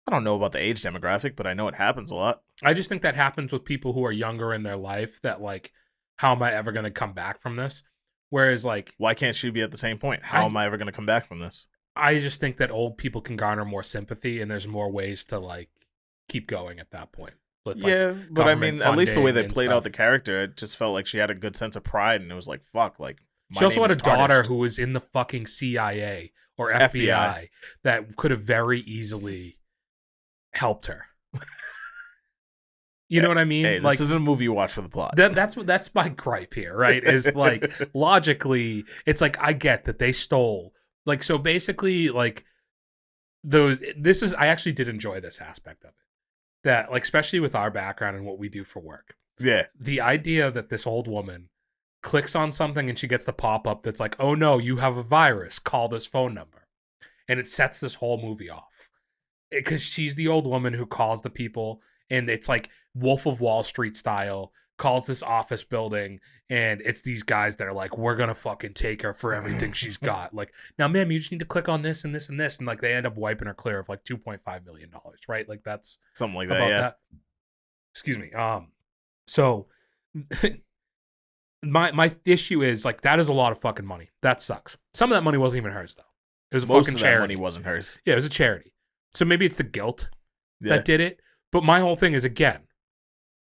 I don't know about the age demographic, but I know it happens a lot. I just think that happens with people who are younger in their life, that how am I ever going to come back from this? Whereas why can't she be at the same point? How am I ever going to come back from this? I just think that old people can garner more sympathy, and there's more ways to keep going at that point. With, yeah, but I mean, at least the way they played stuff. Out the character, it just felt like she had a good sense of pride, and it was fuck, she also had a daughter who was in the fucking CIA or FBI that could have very easily helped her. You know what I mean? Hey, this isn't a movie you watch for the plot. That's my gripe here, right? Is logically, it's I get that they stole. So basically, I actually did enjoy this aspect of it. That especially with our background and what we do for work. Yeah. The idea that this old woman clicks on something and she gets the pop-up that's oh no, you have a virus, call this phone number. And it sets this whole movie off. Because she's the old woman who calls the people, and it's Wolf of Wall Street style. calls this office building, and it's these guys that are like, we're gonna fucking take her for everything she's got. Like, now, ma'am, you just need to click on this and this and this, and like they end up wiping her clear of like $2.5 million, right? Like that's Something like that. about Yeah. that. Excuse me. So my issue is like that is a lot of fucking money. That sucks. Some of that money wasn't even hers though. It was a Most fucking of charity. that money wasn't hers. Yeah, it was a charity. So maybe it's the guilt Yeah. that did it. But my whole thing is, again,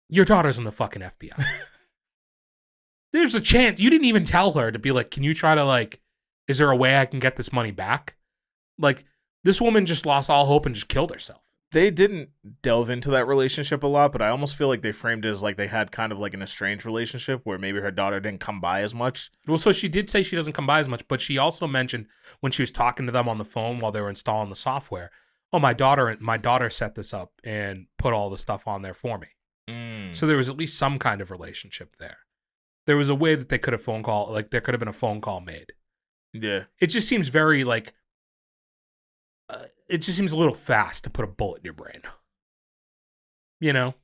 your daughter's in the fucking FBI. There's a chance. You didn't even tell her to be like, can you try to like, is there a way I can get this money back? Like, this woman just lost all hope and just killed herself. They didn't delve into that relationship a lot, but I almost feel like they framed it as like they had kind of like an estranged relationship where maybe her daughter didn't come by as much. Well, so she did say she doesn't come by as much, but she also mentioned when she was talking to them on the phone while they were installing the software, oh, my daughter set this up and put all the stuff on there for me. So there was at least some kind of relationship there. There was a way that they could have there could have been a phone call made. Yeah. It just seems very like, it just seems a little fast to put a bullet in your brain. You know?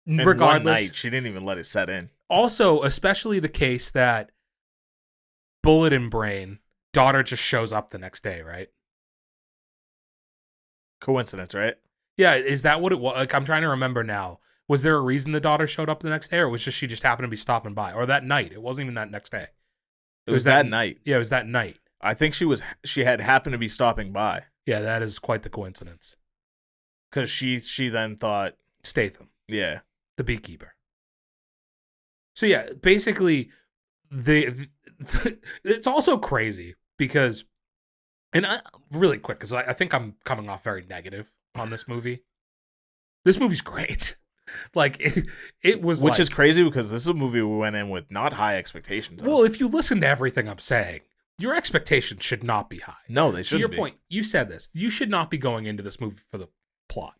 And Regardless. one night, she didn't even let it set in. Also, especially the case that bullet in brain, daughter just shows up the next day, right? Coincidence, right? Yeah, is that what it was? Like, I'm trying to remember now. Was there a reason the daughter showed up the next day, or was just she just happened to be stopping by? Or that night? It wasn't even that next day. It was that night. Yeah, it was that night. I think she had happened to be stopping by. Yeah, that is quite the coincidence. Because she then thought, Statham, yeah. the Beekeeper. So yeah, basically, it's also crazy because, really quick, because I think I'm coming off very negative on this movie. This movie's great. Like, it was Which is crazy because this is a movie we went in with not high expectations of. Well, if you listen to everything I'm saying, your expectations should not be high. No, they shouldn't To your be. point, you said this. You should not be going into this movie for the plot.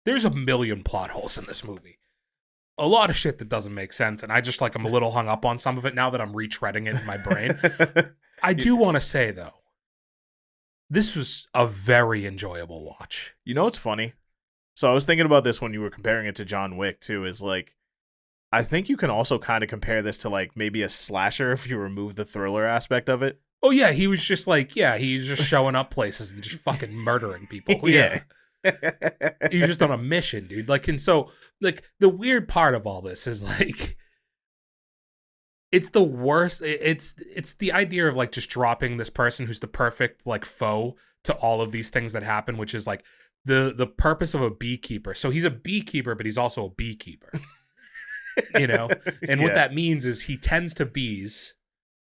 There's a million plot holes in this movie. A lot of shit that doesn't make sense, and I'm a little hung up on some of it now that I'm retreading it in my brain. I do want to say, though, this was a very enjoyable watch. You know what's funny? So I was thinking about this when you were comparing it to John Wick, too, is like, I think you can also kind of compare this to like maybe a slasher if you remove the thriller aspect of it. Oh, yeah, he was just like, he's just showing up places and just fucking murdering people. Yeah. He was just on a mission, dude. Like, and so, like, the weird part of all this is like, it's the worst. It's the idea of like just dropping this person who's the perfect like foe to all of these things that happen, which is like the purpose of a beekeeper. So he's a beekeeper, but he's also a beekeeper. You know? And what that means is he tends to bees,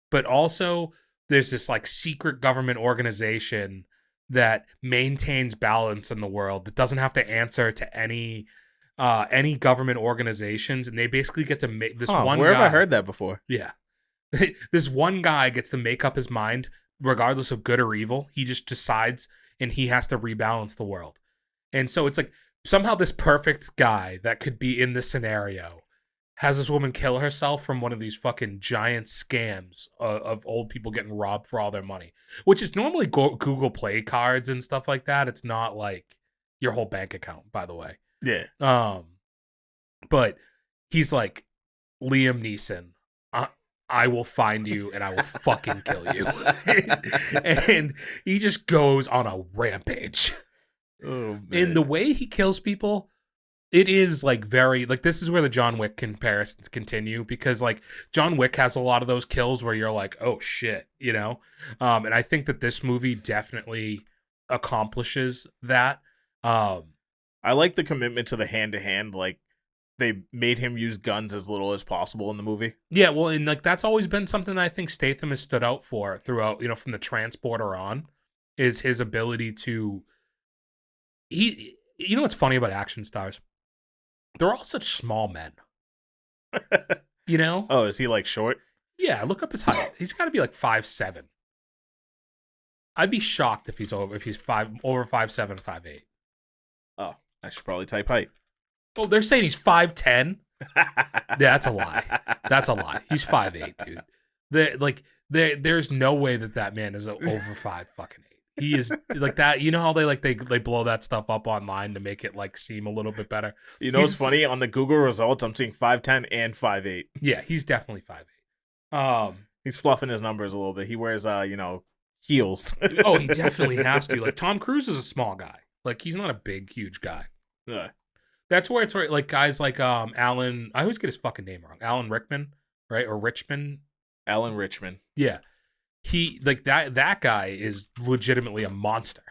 but also there's this like secret government organization that maintains balance in the world that doesn't have to answer to any government organizations, and they basically get to make this one where guy. have I heard that before? Yeah. This one guy gets to make up his mind regardless of good or evil. He just decides, and he has to rebalance the world. And so it's like somehow this perfect guy that could be in this scenario has this woman kill herself from one of these fucking giant scams of old people getting robbed for all their money, which is normally Google Play cards and stuff like that. It's not like your whole bank account, by the way. Yeah. But he's like, Liam Neeson, I will find you and I will fucking kill you. And he just goes on a rampage. Oh, man. And the way he kills people, it is like very, like, this is where the John Wick comparisons continue, because like John Wick has a lot of those kills where you're like, oh shit, you know? And I think that this movie definitely accomplishes that. I like the commitment to the hand-to-hand, like they made him use guns as little as possible in the movie. Yeah, well, and like that's always been something I think Statham has stood out for throughout, you know, from the Transporter on, is his ability to, you know what's funny about action stars? They're all such small men. You know? Oh, is he like short? Yeah, look up his height. He's got to be like 5'7". I'd be shocked if he's over 5'7", 5'8". Oh, I should probably type height. Oh, they're saying he's 5'10". Yeah, that's a lie. That's a lie. He's 5'8", dude. There's no way that man is over 5'8". He is like that. You know how they blow that stuff up online to make it like seem a little bit better. You know what's funny? On the Google results, I'm seeing 5'10" and 5'8". Yeah, he's definitely 5'8". He's fluffing his numbers a little bit. He wears heels. Oh, he definitely has to. Like Tom Cruise is a small guy. Like he's not a big, huge guy. Yeah. That's where it's like guys like Alan. I always get his fucking name wrong. Alan Rickman, right? Or Richmond. Alan Richman. Yeah. He like that guy is legitimately a monster.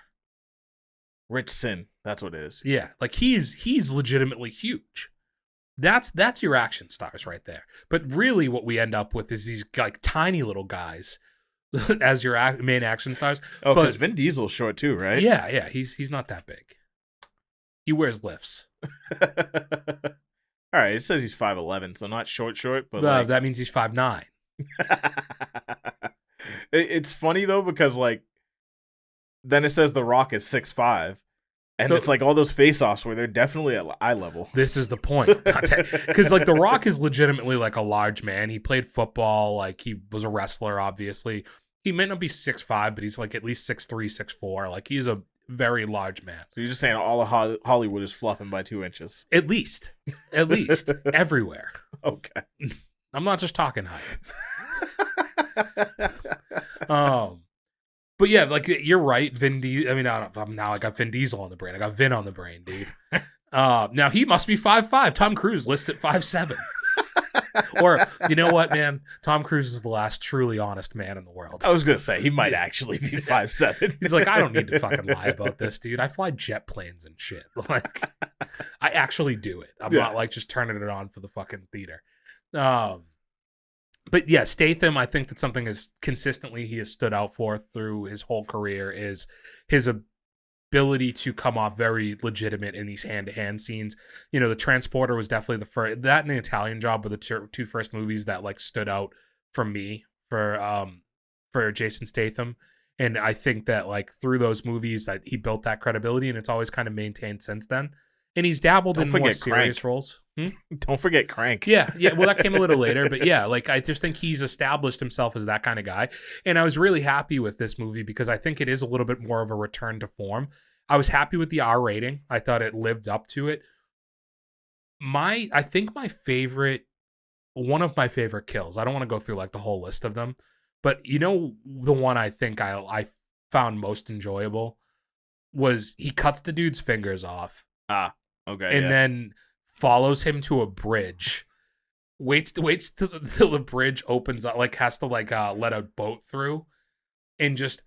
Richson, that's what it is. Yeah, like he's legitimately huge. That's your action stars right there. But really, what we end up with is these like tiny little guys as your main action stars. Oh, because Vin Diesel's short too, right? Yeah, he's not that big. He wears lifts. All right, it says he's 5'11", so not short, but that means he's 5'9". It's funny though because like then it says The Rock is 6'5", and it's like all those face-offs where they're definitely at eye level. This is the point, because like The Rock is legitimately like a large man. He played football, like he was a wrestler. Obviously, he may not be 6'5", but he's like at least 6'3", 6'4". Like he's a very large man. So you're just saying all of Hollywood is fluffing by 2 inches? At least everywhere. Okay, I'm not just talking height. But yeah, like you're right, Vin Diesel. I mean, now I got Vin Diesel on the brain. I got Vin on the brain, dude. Now he must be 5'5". Tom Cruise lists at 5'7". Or you know what, man? Tom Cruise is the last truly honest man in the world. I was gonna say he might actually be 5'7". He's like, I don't need to fucking lie about this, dude. I fly jet planes and shit. Like, I actually do it. I'm not like just turning it on for the fucking theater. But yeah, Statham, I think that something is consistently he has stood out for through his whole career is his ability to come off very legitimate in these hand-to-hand scenes. You know, The Transporter was definitely the first, that and The Italian Job were the two first movies that like stood out for me for Jason Statham. And I think that like through those movies that he built that credibility, and it's always kind of maintained since then. And he's dabbled in more serious roles. Don't forget Crank. Yeah. Well, that came a little later, but yeah, like I just think he's established himself as that kind of guy. And I was really happy with this movie because I think it is a little bit more of a return to form. I was happy with the R rating. I thought it lived up to it. I think one of my favorite kills, I don't want to go through like the whole list of them, but you know, the one I think I found most enjoyable was he cuts the dude's fingers off. Okay. And then follows him to a bridge, waits till the bridge opens up, like has to like let a boat through, and just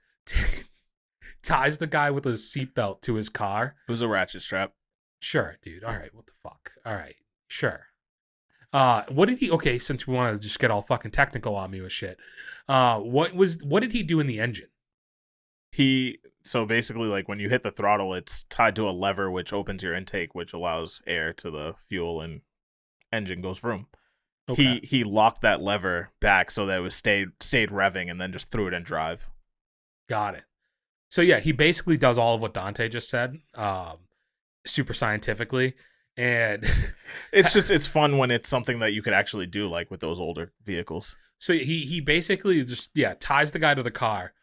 ties the guy with a seatbelt to his car. It was a ratchet strap. Sure, dude. All right, what the fuck? All right, sure. What did he? Okay, since we want to just get all fucking technical on me with shit, what did he do in the engine? So basically, like when you hit the throttle, it's tied to a lever which opens your intake, which allows air to the fuel, and engine goes vroom. Okay. He locked that lever back so that it was stayed revving, and then just threw it in drive. Got it. So yeah, he basically does all of what Dante just said, super scientifically, and it's fun when it's something that you could actually do, like with those older vehicles. So he basically just ties the guy to the car,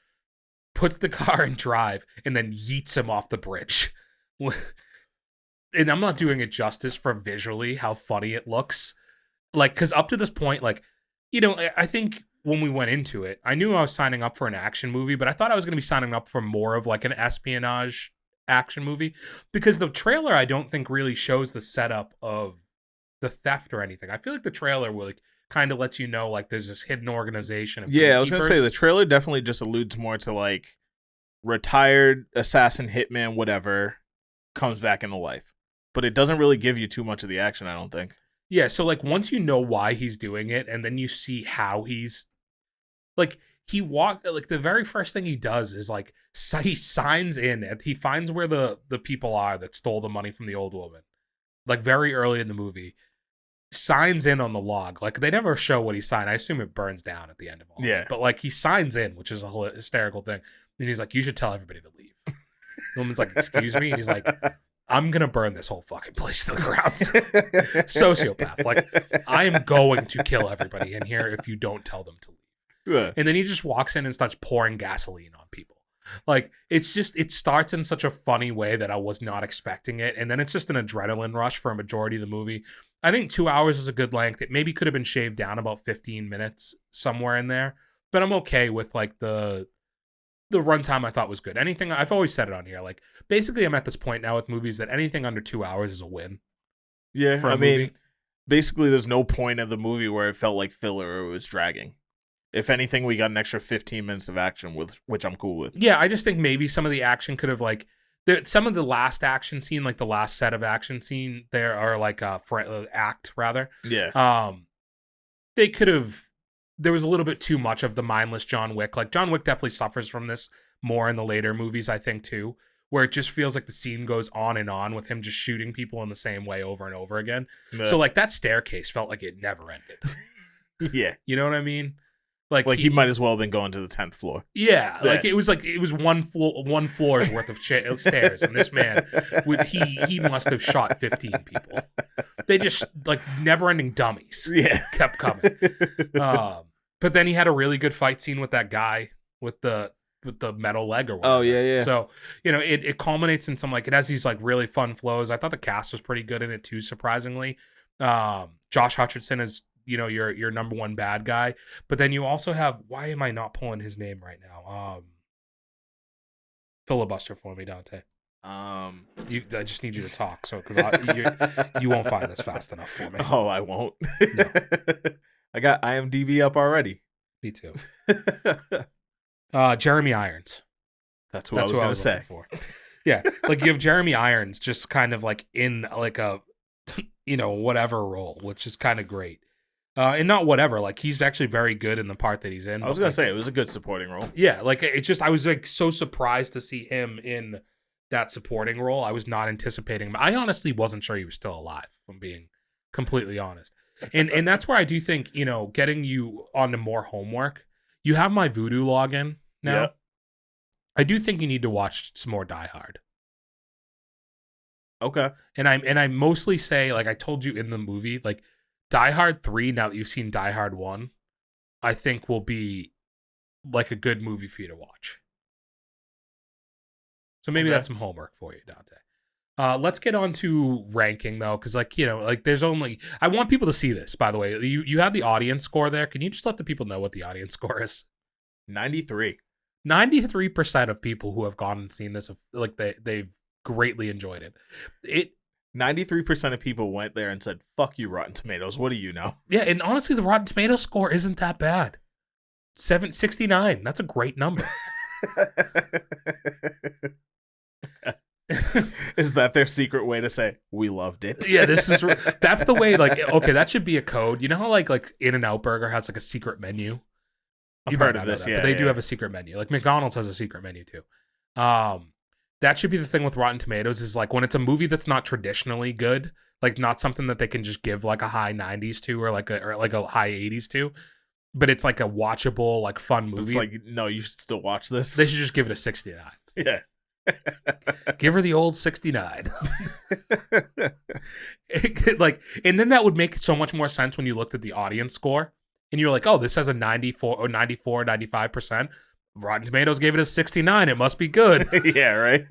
puts the car in drive, and then yeets him off the bridge. And I'm not doing it justice for visually how funny it looks. Like, because up to this point, like, you know, I think when we went into it, I knew I was signing up for an action movie, but I thought I was going to be signing up for more of like an espionage action movie, because the trailer I don't think really shows the setup of the theft or anything. I feel like the trailer will like kind of lets you know like there's this hidden organization of I was gonna say the trailer definitely just alludes more to like retired assassin, hitman, whatever comes back into life, but it doesn't really give you too much of the action, I don't think. Yeah, so like once you know why he's doing it, and then you see how he's like like the very first thing he does is like he signs in, and he finds where the people are that stole the money from the old woman, like very early in the movie. Signs in on the log. Like they never show what he signed. I assume it burns down at the end of all. Yeah. But like he signs in, which is a hysterical thing. And he's like, "You should tell everybody to leave." The woman's like, "Excuse me?" And he's like, "I'm gonna burn this whole fucking place to the ground." Sociopath. Like, I am going to kill everybody in here if you don't tell them to leave. Yeah. And then he just walks in and starts pouring gasoline on people. Like, it's just, it starts in such a funny way that I was not expecting it. And then it's just an adrenaline rush for a majority of the movie. I think 2 hours is a good length. It maybe could have been shaved down about 15 minutes somewhere in there. But I'm okay with like the runtime I thought was good. Anything, I've always said it on here. Like, basically, I'm at this point now with movies that anything under 2 hours is a win Yeah, for I a mean, movie. basically, there's no point of the movie where it felt like filler or it was dragging. If anything, we got an extra 15 minutes of action, with which I'm cool with. Yeah, I just think maybe some of the action could have like some of the last action scene, like the last set of action scene, there are like act rather. Yeah. They could have. There was a little bit too much of the mindless John Wick. Like John Wick definitely suffers from this more in the later movies, I think too, where it just feels like the scene goes on with him just shooting people in the same way over and over again. Yeah. So like that staircase felt like it never ended. Yeah. You know what I mean? Like he might as well have been going to the 10th floor. Yeah, like it was one floor's worth of stairs, and this man he must have shot 15 people. They just like never-ending dummies. Yeah, kept coming. But then he had a really good fight scene with that guy with the metal leg or whatever. Oh yeah. So it culminates in some like it has these like really fun flows. I thought the cast was pretty good in it too, surprisingly. Josh Hutcherson is your number one bad guy, but then you also have, why am I not pulling his name right now? Filibuster for me, Dante. I just need you to talk, so because you won't find this fast enough for me. Oh, I won't. No. I got IMDb up already. Me too. Jeremy Irons. That's what I was gonna say. For. Yeah, like you have Jeremy Irons just kind of like in like a whatever role, which is kind of great. And not whatever, like he's actually very good in the part that he's in. I was gonna say it was a good supporting role. Yeah, like it's just I was like so surprised to see him in that supporting role. I was not anticipating him. I honestly wasn't sure he was still alive, if I'm being completely honest. And that's where I do think, getting you onto more homework. You have my Voodoo login now. Yeah. I do think you need to watch some more Die Hard. Okay. And I mostly say, like I told you in the movie, like Die Hard 3, now that you've seen Die Hard 1, I think will be like a good movie for you to watch. So maybe that's some homework for you, Dante. Let's get on to ranking though, because there's only, I want people to see this, by the way. You have the audience score there. Can you just let the people know what the audience score is? 93. 93% of people who have gone and seen this, like they've greatly enjoyed it. 93% of people went there and said, fuck you, Rotten Tomatoes. What do you know? Yeah, and honestly, the Rotten Tomatoes score isn't that bad. 769. That's a great number. Is that their secret way to say, we loved it? Yeah, that's the way, like, okay, that should be a code. You know how like In-N-Out Burger has like a secret menu? I've heard of this, yeah. But they do have a secret menu. Like McDonald's has a secret menu too. That should be the thing with Rotten Tomatoes is like when it's a movie that's not traditionally good, like not something that they can just give like a high 90s to or like a high 80s to, but it's like a watchable, like fun movie. It's like, no, you should still watch this. They should just give it a 69. Yeah. Give her the old 69. And then that would make so much more sense when you looked at the audience score and you're like, oh, this has a 94 or 94, 95%. Rotten Tomatoes gave it a 69. It must be good. Yeah, right?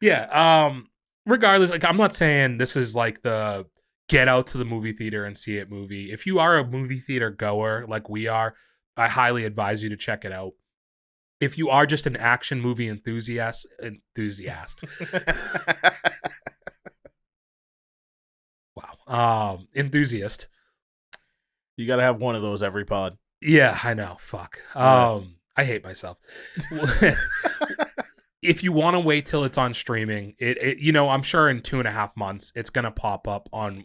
Yeah. Regardless, like I'm not saying this is like the get out to the movie theater and see it movie. If you are a movie theater goer like we are, I highly advise you to check it out. If you are just an action movie enthusiast. Wow. Enthusiast. You got to have one of those every pod. Yeah, I know. Fuck. I hate myself. If you want to wait till it's on streaming, I'm sure in 2.5 months it's gonna pop up on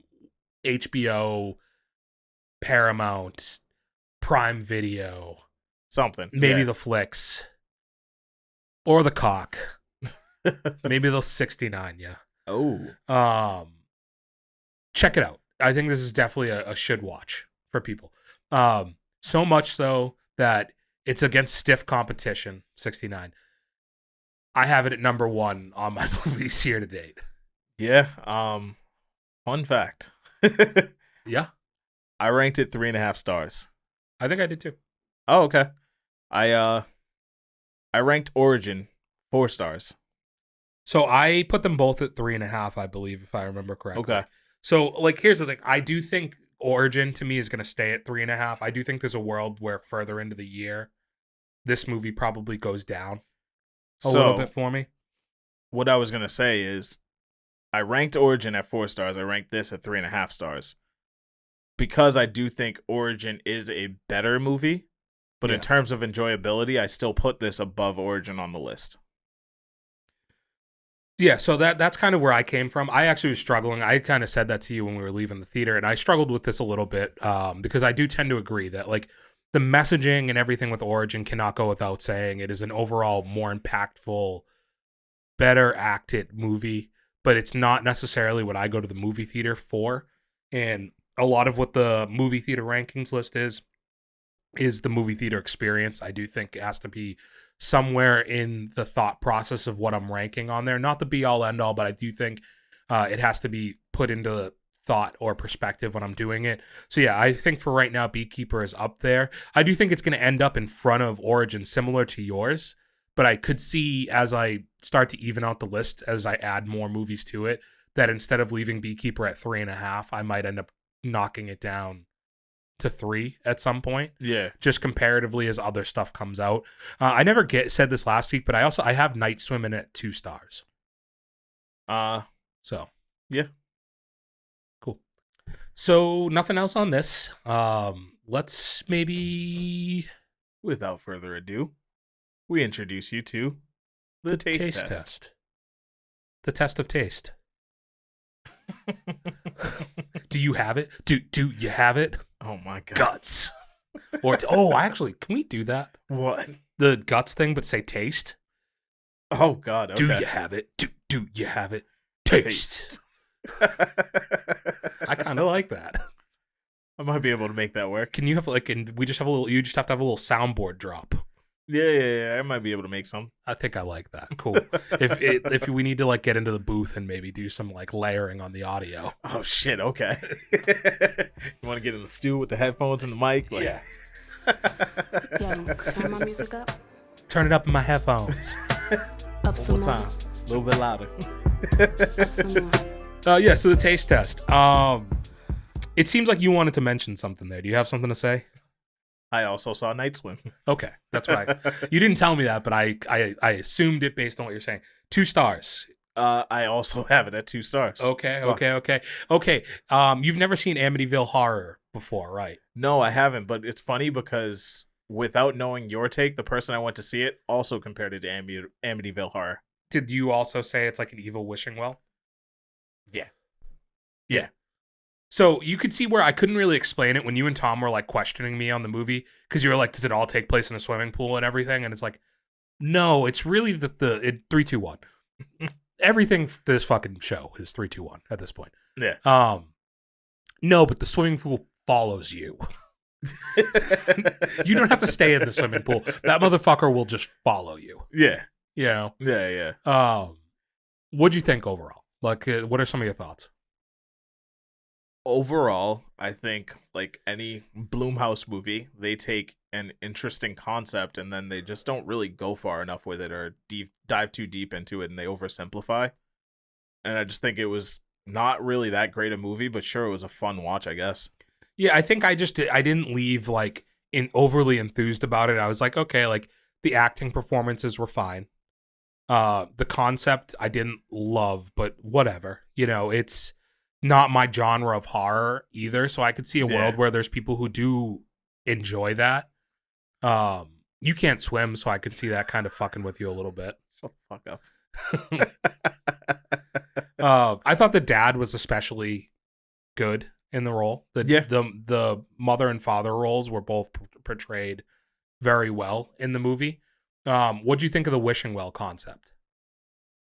HBO, Paramount, Prime Video, something. Maybe the Flicks or the Cock. Maybe they'll 69. Yeah. Oh. Check it out. I think this is definitely a should watch for people. So much so that it's against stiff competition, 69. I have it at number 1 on my movies here to date. Yeah. Fun fact. Yeah. I ranked it 3.5 stars. I think I did too. Oh, okay. I I ranked Origin 4 stars. So I put them both at 3.5, I believe, if I remember correctly. Okay. So, like, here's the thing. I do think Origin, to me, is going to stay at 3.5. I do think there's a world where further into the year, this movie probably goes down a little bit for me. What I was going to say is I ranked Origin at 4 stars. I ranked this at 3.5 stars. Because I do think Origin is a better movie, but in terms of enjoyability, I still put this above Origin on the list. Yeah, so that's kind of where I came from. I actually was struggling. I kind of said that to you when we were leaving the theater, and I struggled with this a little bit because I do tend to agree that like the messaging and everything with Origin cannot go without saying. It is an overall more impactful, better acted movie, but it's not necessarily what I go to the movie theater for. And a lot of what the movie theater rankings list is the movie theater experience. I do think it has to be somewhere in the thought process of what I'm ranking on there. Not the be all end all, but I do think it has to be put into thought or perspective when I'm doing it. So yeah, I think for right now, Beekeeper is up there. I do think it's going to end up in front of Origin, similar to yours, but I could see as I start to even out the list, as I add more movies to it, that instead of leaving Beekeeper at 3.5, I might end up knocking it down to 3 at some point. Yeah. Just comparatively as other stuff comes out. I never said this last week, but I have Night Swimming at 2 stars. So yeah. Cool. So nothing else on this. Let's maybe, without further ado, we introduce you to the taste test. The test of taste. Do you have it? Do you have it? Oh my god. Guts. Or actually, can we do that? What? The guts thing, but say taste. Oh god. Okay. Do you have it? Do you have it? Taste. I kind of like that. I might be able to make that work. Can you have we just have a little? You just have to have a little soundboard drop. Yeah. I might be able to make some. I think I like that. Cool. if we need to like get into the booth and maybe do some like layering on the audio. Oh shit. Okay. You want to get in the stew with the headphones and the mic? Like... Yeah. Yeah. Turn my music up. Turn it up in my headphones. Up some One more time. A little bit louder. Up some more. Yeah. So the taste test. It seems like you wanted to mention something there. Do you have something to say? I also saw Night Swim. Okay, that's right. You didn't tell me that, but I assumed it based on what you're saying. 2 stars. I also have it at 2 stars. Okay. You've never seen Amityville Horror before, right? No, I haven't, but it's funny because without knowing your take, the person I went to see it also compared it to Amityville Horror. Did you also say it's like an evil wishing well? Yeah. So you could see where I couldn't really explain it when you and Tom were like questioning me on the movie because you were like, does it all take place in a swimming pool and everything? And it's like, no, it's really the 3, 2, 1. Everything this fucking show is 3, 2, 1 at this point. Yeah. No, but the swimming pool follows you. You don't have to stay in the swimming pool. That motherfucker will just follow you. Yeah. You know? Yeah. What'd you think overall? Like, what are some of your thoughts? Overall, I think like any Blumhouse movie, they take an interesting concept and then they just don't really go far enough with it or dive too deep into it and they oversimplify. And I just think it was not really that great a movie, but sure, it was a fun watch, I guess. Yeah, I think I didn't leave like overly enthused about it. I was like, okay, like the acting performances were fine. The concept I didn't love, but whatever. You know, it's not my genre of horror either, so I could see a world where there's people who do enjoy that. You can't swim, so I could see that kind of fucking with you a little bit. Shut the fuck up. I thought the dad was especially good in the role. The mother and father roles were both portrayed very well in the movie. What'd you think of the wishing well concept?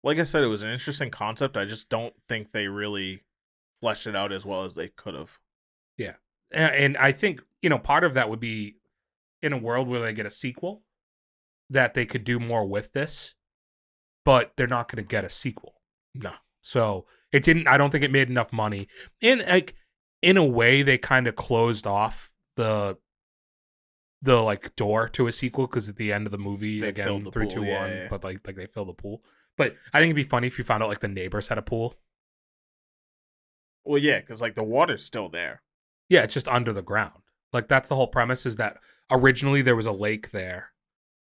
Like I said, it was an interesting concept. I just don't think they really fleshed it out as well as they could have. Yeah. And I think, part of that would be in a world where they get a sequel that they could do more with this, but they're not going to get a sequel. No. So I don't think it made enough money. And like, in a way, they kind of closed off the the like door to a sequel because at the end of the movie They again filled the 3, pool, 2, 1, yeah. but like they fill the pool. But I think it'd be funny if you found out like the neighbors had a pool. Well, yeah, because like the water's still there. Yeah, it's just under the ground. Like that's the whole premise is that originally there was a lake there,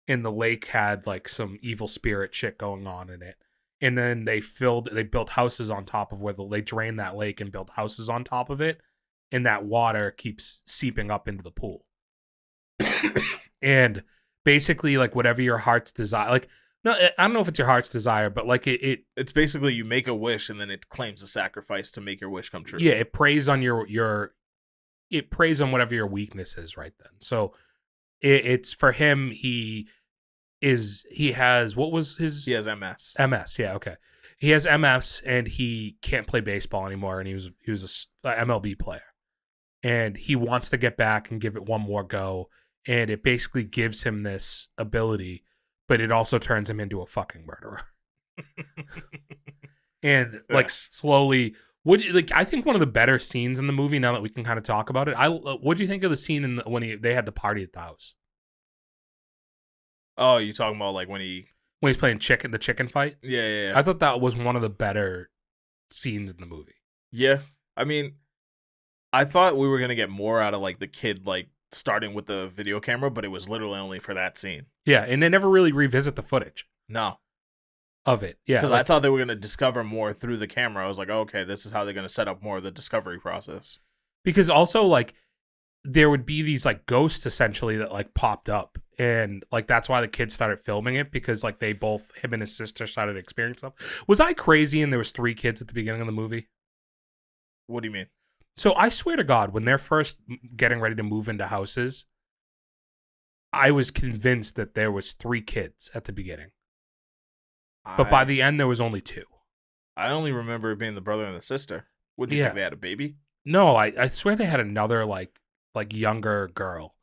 and the lake had like some evil spirit shit going on in it. And then they built houses on top of where they drained that lake and built houses on top of it, and that water keeps seeping up into the pool. And basically, like whatever your heart's desire, like no, I don't know if it's your heart's desire, but like It's basically you make a wish and then it claims a sacrifice to make your wish come true. yeah, it preys on it preys on whatever your weakness is right then. So it's for him. He has what was his? He has MS. MS. Yeah. Okay. He has MS and he can't play baseball anymore. And he was a MLB player, and he wants to get back and give it one more go. And it basically gives him this ability, but it also turns him into a fucking murderer. And like slowly, I think one of the better scenes in the movie. Now that we can kind of talk about it, what do you think of the scene when they had the party at the house? Oh, you talking about like when He's playing the chicken fight? Yeah. I thought that was one of the better scenes in the movie. Yeah. I mean, I thought we were gonna get more out of like the kid like starting with the video camera, but it was literally only for that scene. Yeah, and they never really revisit the footage No. of it. Yeah. Because I thought they were gonna discover more through the camera. I was like, oh, okay, this is how they're gonna set up more of the discovery process. Because also like there would be these like ghosts essentially that like popped up, and like that's why the kids started filming it, because like him and his sister started experiencing stuff. Was I crazy and there was 3 kids at the beginning of the movie? What do you mean? So I swear to God, when they're first getting ready to move into houses, I was convinced that there was 3 kids at the beginning. But by the end, there was only 2. I only remember it being the brother and the sister. What do you think, they had a baby? No, I swear they had another like younger girl.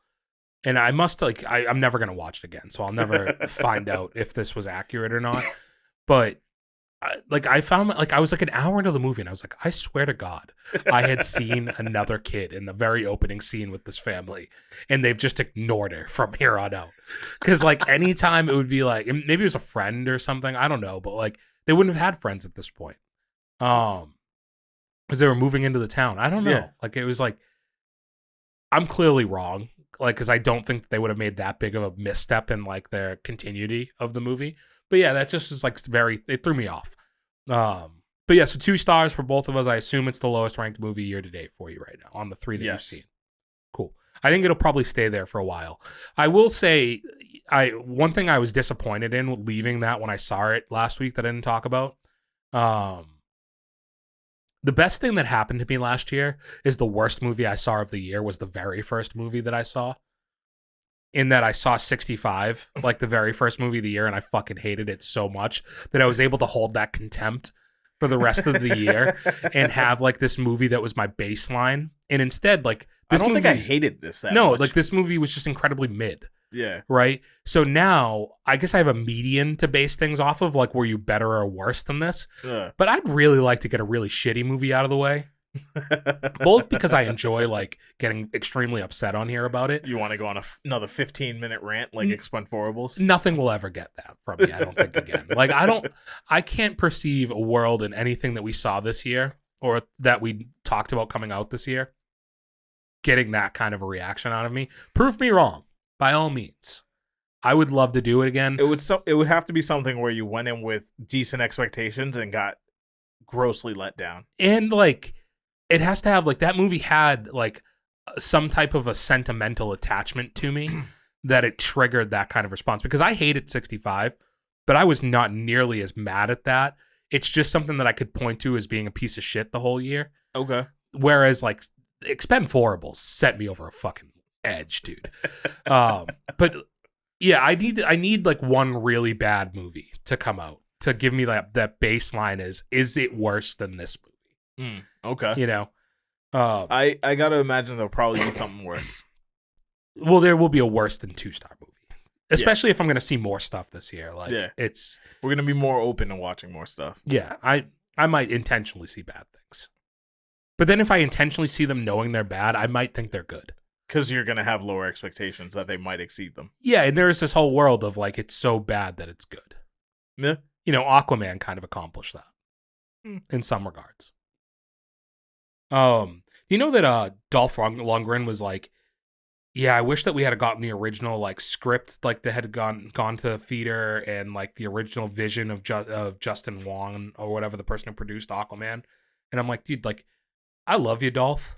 And I must I'm never going to watch it again, so I'll never find out if this was accurate or not. But I found I was like an hour into the movie and I was like, I swear to God, I had seen another kid in the very opening scene with this family, and they've just ignored her from here on out. Because like anytime it would be like, maybe it was a friend or something, I don't know, but like they wouldn't have had friends at this point, because they were moving into the town. I don't know, Yeah. like it was like I'm clearly wrong, like because I don't think they would have made that big of a misstep in like their continuity of the movie. But yeah, that just was like it threw me off. But yeah, so 2 stars for both of us. I assume it's the lowest ranked movie year to date for you right now on the 3 that you've seen. Cool. I think it'll probably stay there for a while. I will say, one thing I was disappointed in leaving that when I saw it last week that I didn't talk about. The best thing that happened to me last year is the worst movie I saw of the year was the very first movie that I saw. In that I saw 65, like the very first movie of the year, and I fucking hated it so much that I was able to hold that contempt for the rest of the year and have like this movie that was my baseline. And instead, like this I don't movie, think I hated this that no, much. like this movie was just incredibly mid. Yeah. Right. So now I guess I have a median to base things off of. Like, were you better or worse than this? Yeah. But I'd really like to get a really shitty movie out of the way. Both because I enjoy like getting extremely upset on here about it. You want to go on another 15-minute rant like Expenforables? Nothing will ever get that from me, I don't think, again. Like I can't perceive a world in anything that we saw this year or that we talked about coming out this year getting that kind of a reaction out of me. Prove me wrong, by all means. I would love to do it again. It would have to be something where you went in with decent expectations and got grossly let down. And like it has to have like that movie had like some type of a sentimental attachment to me that it triggered that kind of response, because I hated 65, but I was not nearly as mad at that. It's just something that I could point to as being a piece of shit the whole year. Okay. Whereas like Expenforables set me over a fucking edge, dude. But yeah, I need like one really bad movie to come out to give me that baseline is it worse than this movie? Okay. You know, I gotta imagine there'll probably be something worse. Well, there will be a worse than 2-star movie, especially if I'm going to see more stuff this year. Like, we're gonna be more open to watching more stuff. Yeah, I might intentionally see bad things, but then if I intentionally see them knowing they're bad, I might think they're good. Because you're gonna have lower expectations that they might exceed them. Yeah, and there's this whole world of like it's so bad that it's good. Yeah. You know, Aquaman kind of accomplished that in some regards. You know that Dolph Lundgren was like, yeah, I wish that we had gotten the original like script, like that had gone to the theater, and like the original vision of Justin Wong or whatever, the person who produced Aquaman. And I'm like, dude, like, I love you, Dolph.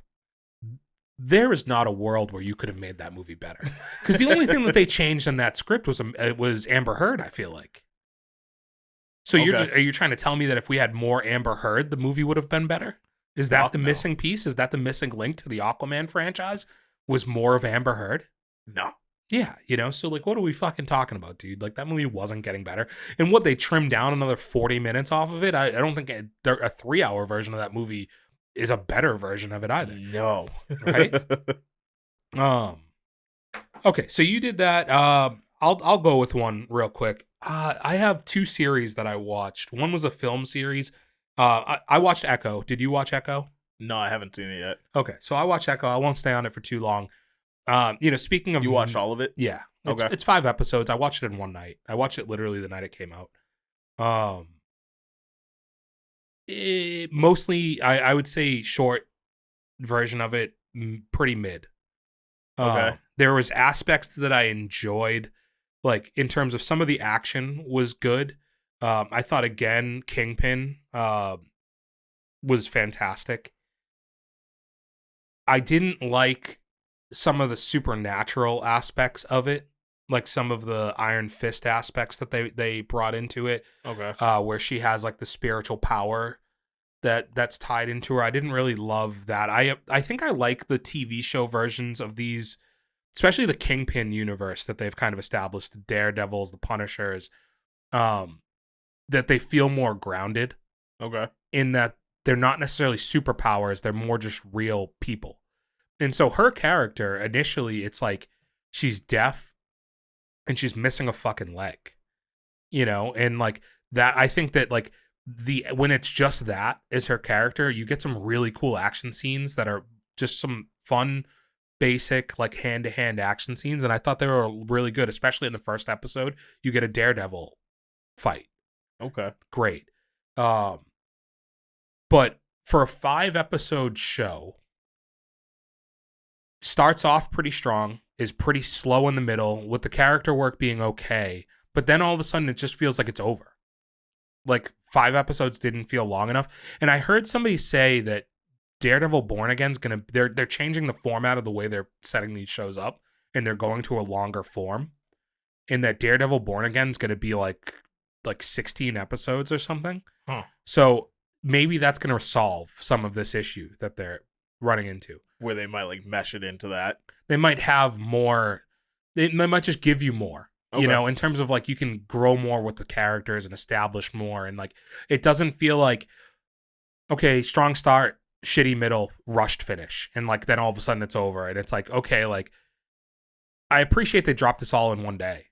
There is not a world where you could have made that movie better. Because the only thing that they changed in that script was Amber Heard, I feel like. So are you trying to tell me that if we had more Amber Heard, the movie would have been better? Is that the missing piece? Is that the missing link to the Aquaman franchise? Was more of Amber Heard? No. Yeah, you know, so like what are we fucking talking about, dude? Like that movie wasn't getting better. And what, they trimmed down another 40 minutes off of it? I don't think a 3-hour version of that movie is a better version of it either. No. Right? Okay, so you did that. I'll go with one real quick. I have 2 series that I watched. One was a film series. I watched Echo. Did you watch Echo? No, I haven't seen it yet. Okay, so I watched Echo. I won't stay on it for too long. You know, speaking of... You watched all of it? Yeah. Okay. It's 5 episodes. I watched it in one night. I watched it literally the night it came out. Mostly, I would say short version of it, pretty mid. Okay. There was aspects that I enjoyed, like in terms of some of the action was good. I thought, again, Kingpin was fantastic. I didn't like some of the supernatural aspects of it, like some of the Iron Fist aspects that they brought into it. Okay. Where she has like the spiritual power that's tied into her. I didn't really love that. I think I like the TV show versions of these, especially the Kingpin universe that they've kind of established, the Daredevils, the Punishers, that they feel more grounded. Okay. In that they're not necessarily superpowers, they're more just real people. And so her character, initially, it's like she's deaf and she's missing a fucking leg, you know? And like that, I think that like when it's just that is her character, you get some really cool action scenes that are just some fun, basic, like hand-to-hand action scenes. And I thought they were really good, especially in the first episode. You get a Daredevil fight. Okay. Great. But for a 5-episode show, starts off pretty strong, is pretty slow in the middle, with the character work being okay, but then all of a sudden it just feels like it's over. Like 5 episodes didn't feel long enough. And I heard somebody say that Daredevil Born Again's gonna they're changing the format of the way they're setting these shows up, and they're going to a longer form. And that Daredevil Born Again's gonna be like 16 episodes or something. Huh. So maybe that's going to solve some of this issue that they're running into. Where they might like mesh it into that. They might have more. They might just give you more, you know, in terms of like you can grow more with the characters and establish more. And like, it doesn't feel like, okay, strong start, shitty middle, rushed finish. And like, then all of a sudden it's over. And it's like, okay, like, I appreciate they dropped this all in one day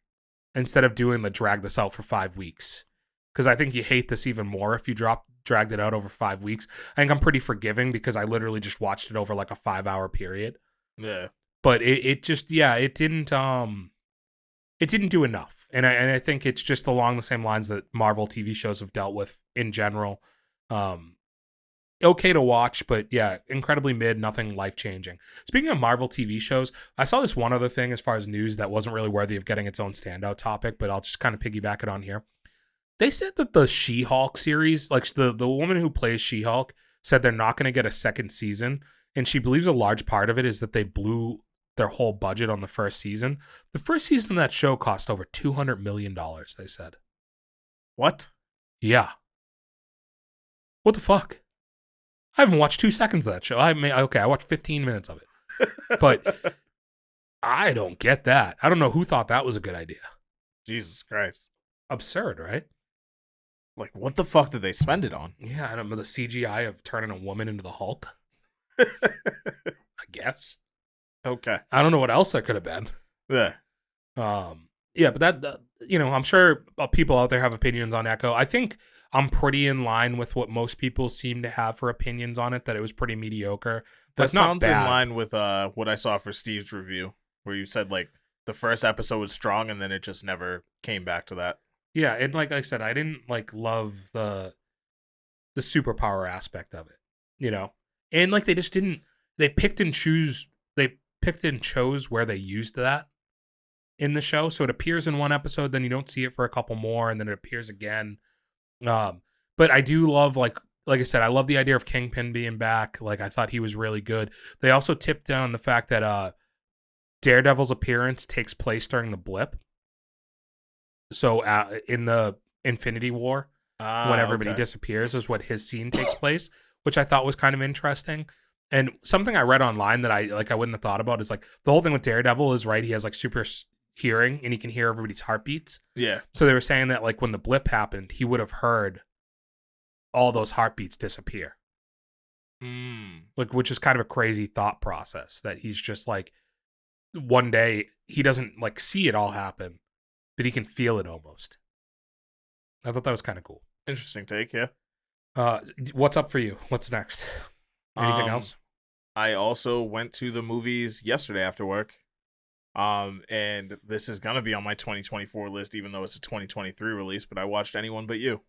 instead of doing the drag this out for 5 weeks. Because I think you hate this even more if you dragged it out over 5 weeks. I think I'm pretty forgiving because I literally just watched it over like a 5-hour period. Yeah. But it just, yeah, it didn't do enough. And I think it's just along the same lines that Marvel TV shows have dealt with in general. Okay to watch, but yeah, incredibly mid, nothing life-changing. Speaking of Marvel TV shows, I saw this one other thing as far as news that wasn't really worthy of getting its own standout topic, but I'll just kind of piggyback it on here. They said that the She-Hulk series, like the woman who plays She-Hulk, said they're not going to get a second season, and she believes a large part of it is that they blew their whole budget on the first season. The first season of that show cost over $200 million, they said. What? Yeah. What the fuck? I haven't watched 2 seconds of that show. I watched 15 minutes of it. But I don't get that. I don't know who thought that was a good idea. Jesus Christ. Absurd, right? Like, what the fuck did they spend it on? Yeah, I don't know, the CGI of turning a woman into the Hulk. I guess. Okay. I don't know what else that could have been. Yeah. Yeah, but that I'm sure people out there have opinions on Echo. I think I'm pretty in line with what most people seem to have for opinions on it, that it was pretty mediocre, but That not sounds bad. in line with what I saw for Steve's review, where you said like the first episode was strong and then it just never came back to that. Yeah, and like I said, I didn't like love the superpower aspect of it. And like they picked and chose where they used that in the show. So it appears in one episode, then you don't see it for a couple more, and then it appears again. But I do love, like I said, I love the idea of Kingpin being back. Like, I thought he was really good. They also tipped down the fact that Daredevil's appearance takes place during the blip. So in the Infinity War, when everybody disappears, is what his scene takes place, which I thought was kind of interesting. And something I read online that I wouldn't have thought about is like the whole thing with Daredevil is, right, he has like super hearing and he can hear everybody's heartbeats. Yeah. So they were saying that like when the blip happened, he would have heard all those heartbeats disappear. Like, which is kind of a crazy thought process, that he's just like, one day he doesn't like see it all happen, but he can feel it almost. I thought that was kind of cool. Interesting take, yeah. What's up for you? What's next? Anything else? I also went to the movies yesterday after work. And this is gonna be on my 2024 list, even though it's a 2023 release, but I watched Anyone But You.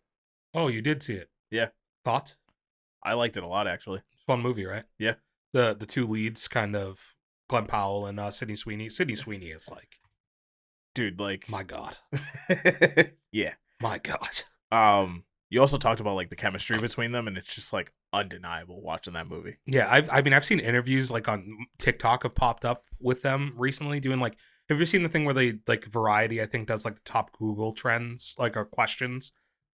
Oh, you did see it? Yeah. Thoughts? I liked it a lot, actually. Fun movie, right? Yeah. The two leads, kind of Glenn Powell and Sydney Sweeney. Sydney Sweeney is like, dude, like, my God. Yeah. My God. You also talked about like the chemistry between them, and it's just like undeniable watching that movie. Yeah, I've seen interviews like on TikTok have popped up with them recently doing like, have you seen the thing where they like Variety, I think, does like the top Google trends, like, or questions,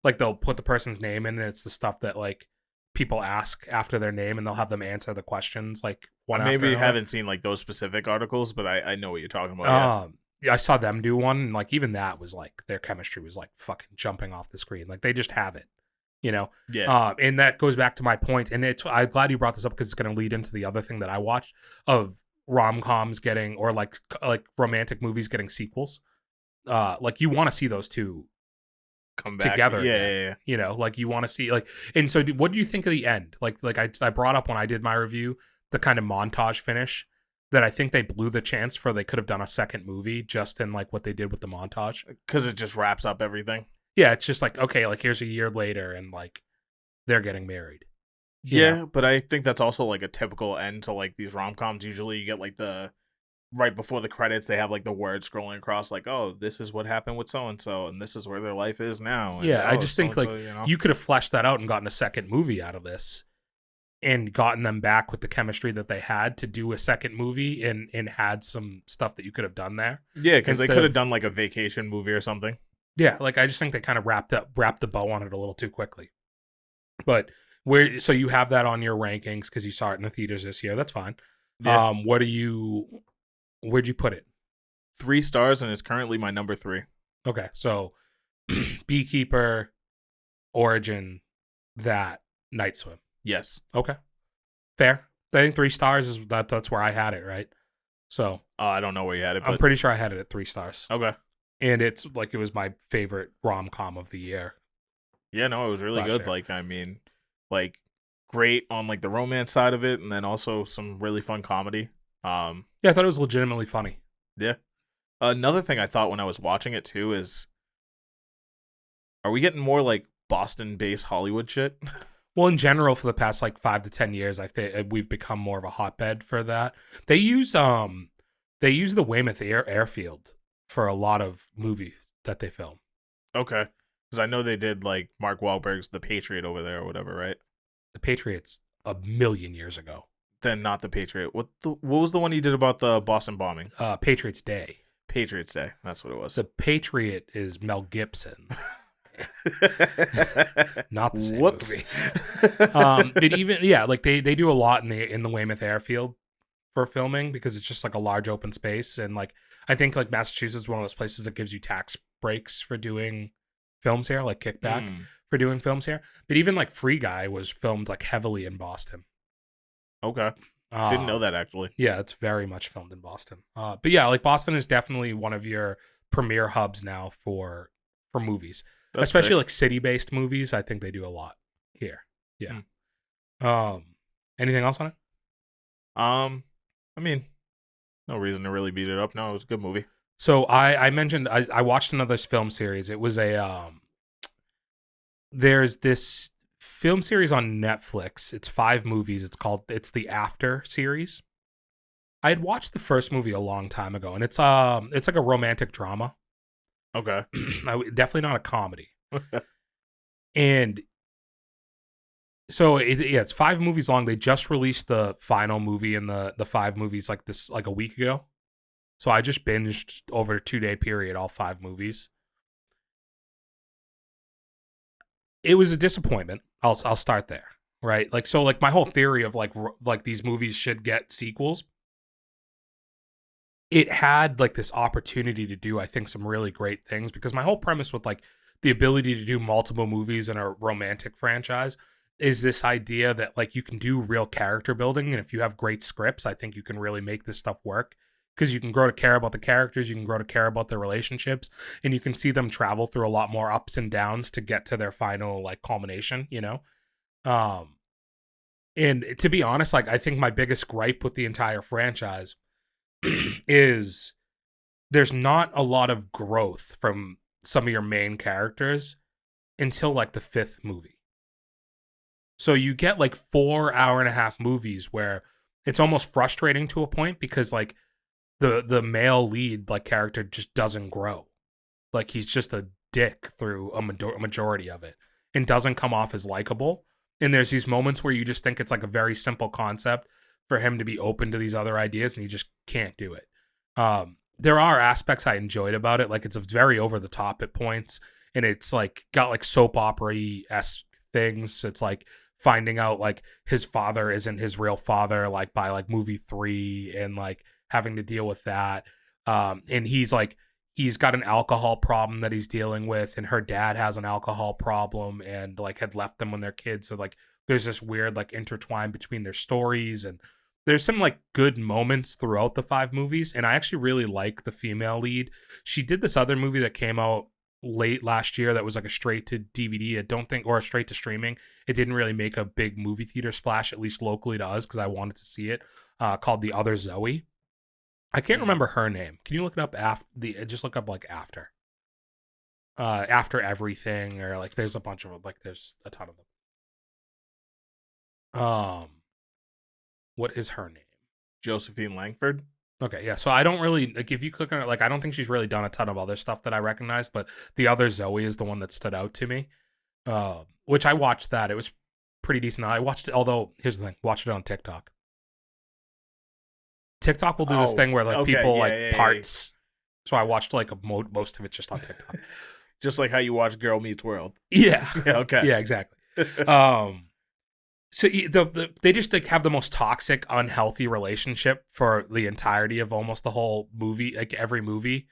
like they'll put the person's name in and it's the stuff that like people ask after their name, and they'll have them answer the questions like one after Maybe another. haven't seen like those specific articles, but I know what you're talking about. Yeah, I saw them do one, and like even that was like their chemistry was like fucking jumping off the screen. Like they just have it, Yeah. And that goes back to my point, and I'm glad you brought this up because it's going to lead into the other thing that I watched of rom-coms getting, or like romantic movies getting sequels. Like you want to see those two Come back together. Yeah. Like you want to see like. And so, what do you think of the end? Like I brought up when I did my review the kind of montage finish that I think they blew the chance for. They could have done a second movie just in like what they did with the montage, because it just wraps up everything. Yeah, it's just like, okay, like here's a year later and like they're getting married. Yeah, but I think that's also like a typical end to like these rom-coms. Usually you get like the right before the credits, they have like the word scrolling across like, oh, this is what happened with so-and-so and this is where their life is now. And, I just think like so-and-so, you could have fleshed that out and gotten a second movie out of this and gotten them back with the chemistry that they had to do a second movie, and had some stuff that you could have done there. Yeah, because they could have done like a vacation movie or something. Yeah, like I just think they kind of wrapped the bow on it a little too quickly. But so you have that on your rankings because you saw it in the theaters this year. That's fine. Yeah. Where'd you put it? 3 stars, and it's currently my number 3. Okay, so Beekeeper, Origin, that, Night Swim. Yes. Okay, fair. I think 3 stars is that's where I had it, right? So I don't know where you had it, but I'm pretty sure I had it at 3 stars. Okay. And it's like it was my favorite rom-com of the year. Yeah, no, it was really good. Year. Like, I mean, like great on like the romance side of it, and then also some really fun comedy. Yeah, I thought it was legitimately funny. Yeah. Another thing I thought when I was watching it too is, are we getting more like Boston-based Hollywood shit? Well, in general, for the past like 5 to 10 years, I think we've become more of a hotbed for that. They use the Weymouth airfield for a lot of movies that they film. Okay, because I know they did like Mark Wahlberg's The Patriot over there or whatever, right? The Patriots a million years ago. Then not The Patriot. What was the one he did about the Boston bombing? Patriots Day. Patriots Day. That's what it was. The Patriot is Mel Gibson. Not the same Whoops. movie. They do a lot in the Weymouth airfield for filming because it's just like a large open space, and like I think like Massachusetts is one of those places that gives you tax breaks for doing films here, like kickback for doing films here. But even like Free Guy was filmed like heavily in Boston. Okay. Didn't know that actually. Yeah, it's very much filmed in Boston. But yeah, like Boston is definitely one of your premier hubs now for movies, That's especially sick. like city-based movies. I think they do a lot here. Yeah. Anything else on it? I mean, no reason to really beat it up. No, it was a good movie. So I mentioned I watched another film series. It was a there's this film series on Netflix. It's 5 movies. It's the After series. I had watched the first movie a long time ago, and it's like a romantic drama. Okay. Definitely not a comedy. And so it's 5 movies long. They just released the final movie in the 5 movies like a week ago. So I just binged over a 2-day period all 5 movies. It was a disappointment. I'll start there, right? Like my whole theory of like these movies should get sequels. It had like this opportunity to do, I think, some really great things, because my whole premise with like the ability to do multiple movies in a romantic franchise is this idea that like you can do real character building, and if you have great scripts, I think you can really make this stuff work, because you can grow to care about the characters, you can grow to care about their relationships, and you can see them travel through a lot more ups and downs to get to their final like culmination, you know? And to be honest, like I think my biggest gripe with the entire franchise is there's not a lot of growth from some of your main characters until like the 5th movie. So you get like 4 hour-and-a-half movies where it's almost frustrating to a point, because like the male lead like character just doesn't grow. Like he's just a dick through a majority of it and doesn't come off as likable. And there's these moments where you just think it's like a very simple concept for him to be open to these other ideas, and he just can't do it. There are aspects I enjoyed about it. Like it's very over the top at points, and it's like got like soap opera-esque things. It's like finding out like his father isn't his real father, like by like movie 3, and like having to deal with that. And he's got an alcohol problem that he's dealing with, and her dad has an alcohol problem and like had left them when they're kids. So like there's this weird like intertwine between their stories, and there's some like good moments throughout the 5 movies. And I actually really like the female lead. She did this other movie that came out late last year that was like a straight to DVD. Or a straight to streaming. It didn't really make a big movie theater splash, at least locally to us, because I wanted to see it. Called The Other Zoe. I can't remember her name. Can you look it up just look up like After Everything, or like there's a bunch of like there's a ton of them. What is her name? Josephine Langford. Okay, yeah. So I don't really like, if you click on it, like I don't think she's really done a ton of other stuff that I recognize, but The Other Zoe is the one that stood out to me. Which I watched that. It was pretty decent. I watched it, although here's the thing, watched it on TikTok. TikTok will do this thing where like people parts. So I watched like most of it just on TikTok. Just like how you watch Girl Meets World. Yeah. Yeah. Okay. Yeah. Exactly. So they just like have the most toxic, unhealthy relationship for the entirety of almost the whole movie, like every movie.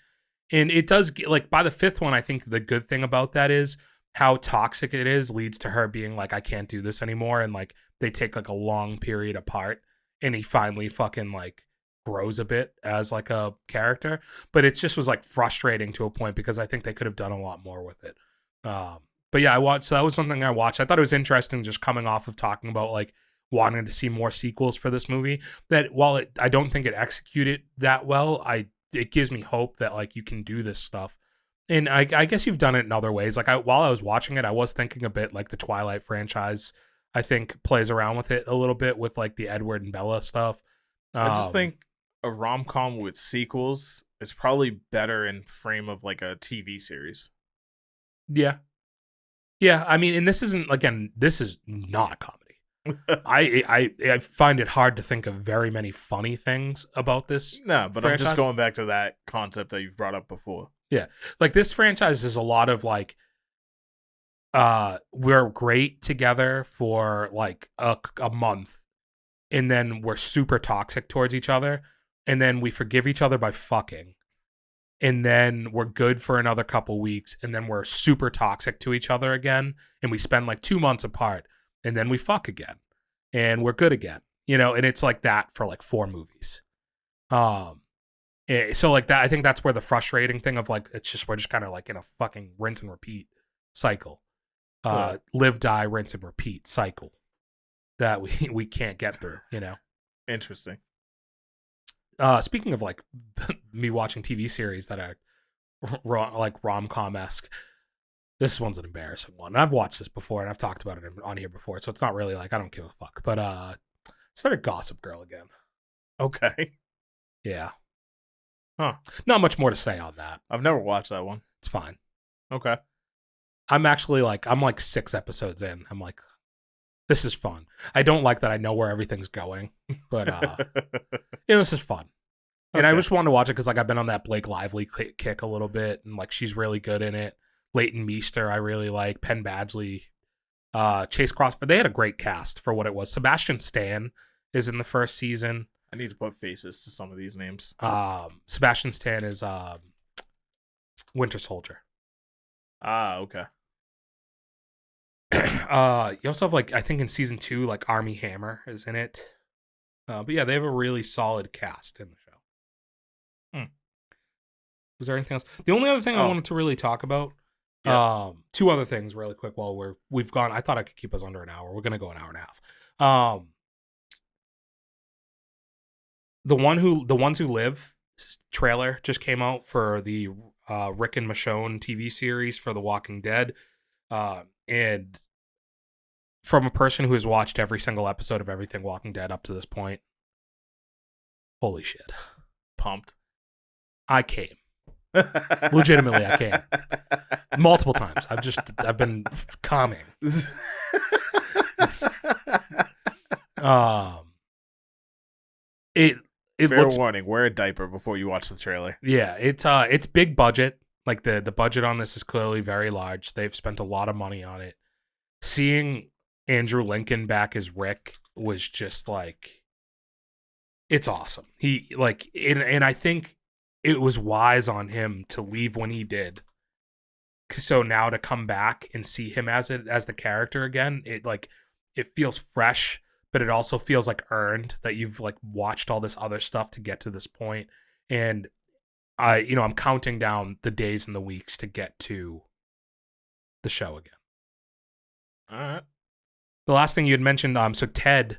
And it does get, like by the 5th one, I think the good thing about that is how toxic it is leads to her being like, I can't do this anymore. And like they take like a long period apart, and he finally fucking like grows a bit as like a character. But it just was like frustrating to a point, because I think they could have done a lot more with it. But yeah, so that was something I watched. I thought it was interesting, just coming off of talking about like wanting to see more sequels for this movie, that while I don't think it executed that well, it gives me hope that like you can do this stuff. And I guess you've done it in other ways. Like while I was watching it, I was thinking a bit like the Twilight franchise, I think, plays around with it a little bit with like the Edward and Bella stuff. I just think a rom-com with sequels is probably better in frame of like a TV series. Yeah. Yeah, I mean, and this is not a comedy. I find it hard to think of very many funny things about this. No, but franchise. I'm just going back to that concept that you've brought up before. Yeah, like this franchise is a lot of like, we're great together for like a month, and then we're super toxic towards each other, and then we forgive each other by fucking. And then we're good for another couple weeks, and then we're super toxic to each other again, and we spend like 2 months apart, and then we fuck again, and we're good again, you know. And it's like that for like 4 movies, and So like that, I think that's where the frustrating thing of like we're just kind of like in a fucking rinse and repeat cycle. Live, die, rinse and repeat cycle that we can't get through. Interesting. Speaking of like me watching TV series that are like rom-com esque, this one's an embarrassing one. I've watched this before and I've talked about it on here before, so it's not really like I don't give a fuck. But started Gossip Girl again. Okay. Yeah. Huh. Not much more to say on that. I've never watched that one. It's fine. Okay. I'm like 6 episodes in. I'm like, this is fun. I don't like that I know where everything's going, but this is fun. And I just wanted to watch it because like I've been on that Blake Lively kick a little bit, and like she's really good in it. Leighton Meester, I really like. Penn Badgley, Chase Crawford. They had a great cast for what it was. Sebastian Stan is in the first season. I need to put faces to some of these names. Sebastian Stan is Winter Soldier. Okay. You also have like I think in season 2 like Army Hammer is in it. But yeah, they have a really solid cast in the show. Was there anything else? The only other thing I wanted to really talk about, 2 other things really quick while we've gone. I thought I could keep us under an hour. We're gonna go an hour and a half. The Ones Who Live trailer just came out for the Rick and Michonne TV series for The Walking Dead. And from a person who has watched every single episode of everything Walking Dead up to this point, holy shit. Pumped. I came. Legitimately, I came. Multiple times. I've been calming. It Fair looks, warning, wear a diaper before you watch the trailer. yeah, it's big budget. Like the budget on this is clearly very large. They've spent a lot of money on it. Seeing Andrew Lincoln back as Rick was just like, it's awesome. He like, and I think it was wise on him to leave when he did. So now to come back and see him as the character again, it feels fresh, but it also feels like earned that you've like watched all this other stuff to get to this point. And I'm counting down the days and the weeks to get to the show again. All right. The last thing you had mentioned, so Ted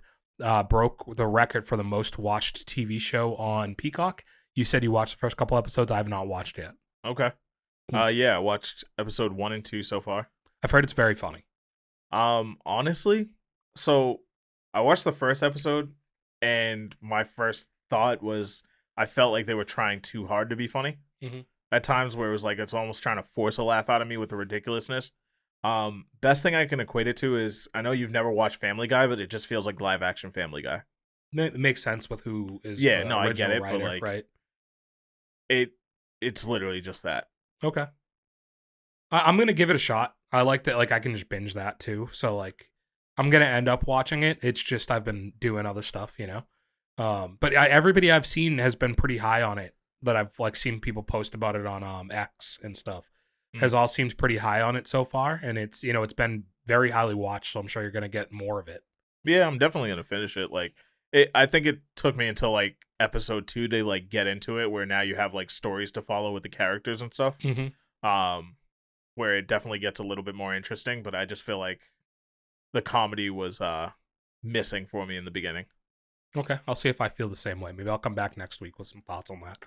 broke the record for the most watched TV show on Peacock. You said you watched the first couple episodes. I have not watched yet. Okay. Yeah, I watched episode 1 and 2 so far. I've heard it's very funny. Honestly, so I watched the first episode, and my first thought was I felt like they were trying too hard to be funny. Mm-hmm. At times where it was like it's almost trying to force a laugh out of me with the ridiculousness. Best thing I can equate it to is I know you've never watched Family Guy, but it just feels like live action Family Guy. It makes sense with who is the I get it, writer, but like right? It's literally just that. Okay. I'm gonna give it a shot. I like that. Like I can just binge that too. So like I'm gonna end up watching it. It's just I've been doing other stuff, But everybody I've seen has been pretty high on it. That I've like seen people post about it on X and stuff. Has all seemed pretty high on it so far, and it's it's been very highly watched. So I'm sure you're gonna get more of it. Yeah, I'm definitely gonna finish it. Like I think it took me until like episode 2 to like get into it, where now you have like stories to follow with the characters and stuff. Mm-hmm. Where it definitely gets a little bit more interesting, but I just feel like the comedy was missing for me in the beginning. Okay, I'll see if I feel the same way. Maybe I'll come back next week with some thoughts on that.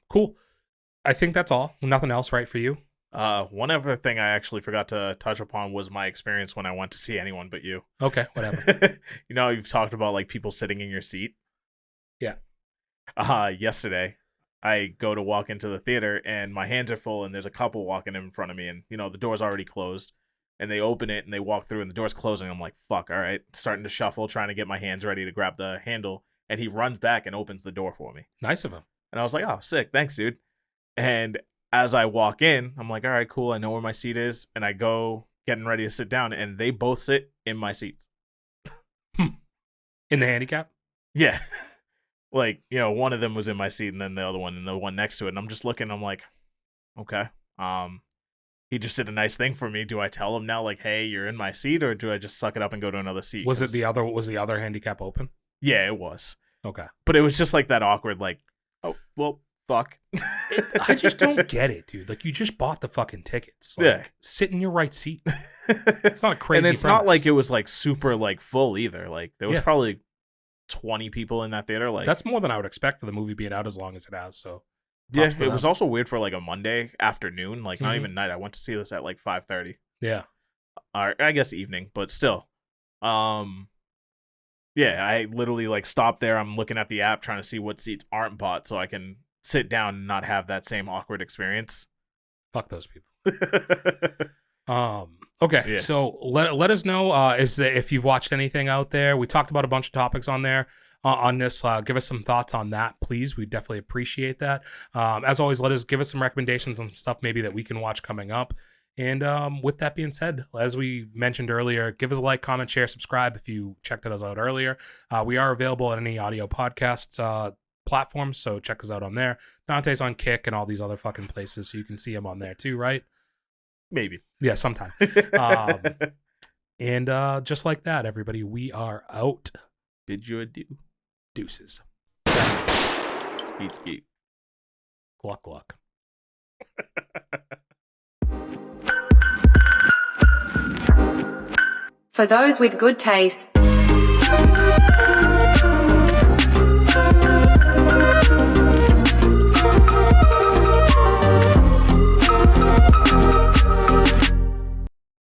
Cool. I think that's all. Nothing else, right, for you? One other thing I actually forgot to touch upon was my experience when I went to see Anyone But You. Okay, whatever. You've talked about like people sitting in your seat. Yeah. Yesterday, I go to walk into the theater and my hands are full and there's a couple walking in front of me and the door's already closed. And they open it and they walk through and the door's closing. I'm like, fuck, all right. Starting to shuffle, trying to get my hands ready to grab the handle. And he runs back and opens the door for me. Nice of him. And I was like, oh, sick. Thanks, dude. And as I walk in, I'm like, all right, cool. I know where my seat is. And I go getting ready to sit down. And they both sit in my seats. In the handicap? Yeah. Like, one of them was in my seat and then the other one and the one next to it. And I'm just looking. I'm like, okay. He just did a nice thing for me. Do I tell him now, like, hey, you're in my seat, or do I just suck it up and go to another seat? Was the other handicap open? Yeah, it was. Okay. But it was just like that awkward, like, Oh, well, fuck. I just don't get it, dude. Like, you just bought the fucking tickets. Like, Yeah. sit in your right seat. It's not a crazy And it's premise. not like it was like super like full either. Like there was Yeah. probably 20 people in that theater. Like That's more than I would expect for the movie being out as long as it has. So yeah, props to it was them. also weird for like a Monday afternoon, like not Mhm. even night. I went to see this at like 5:30. Yeah. Or I guess evening, but still. Yeah, I literally like stopped there. I'm looking at the app trying to see what seats aren't bought so I can sit down and not have that same awkward experience. Fuck those people. Okay, Yeah. so let us know if you've watched anything out there. We talked about a bunch of topics on there on this. Give us some thoughts on that, please. We definitely appreciate that. As always, give us some recommendations on some stuff maybe that we can watch coming up. And with that being said, as we mentioned earlier, give us a like, comment, share, subscribe if you checked us out earlier. We are available on any audio podcasts platforms, so check us out on there. Dante's on Kick and all these other fucking places, so you can see him on there too, right? Maybe. Yeah, sometime. And just like that, everybody, we are out. Bid you adieu. Deuces. Skeet skeet. Gluck gluck. For those with good taste.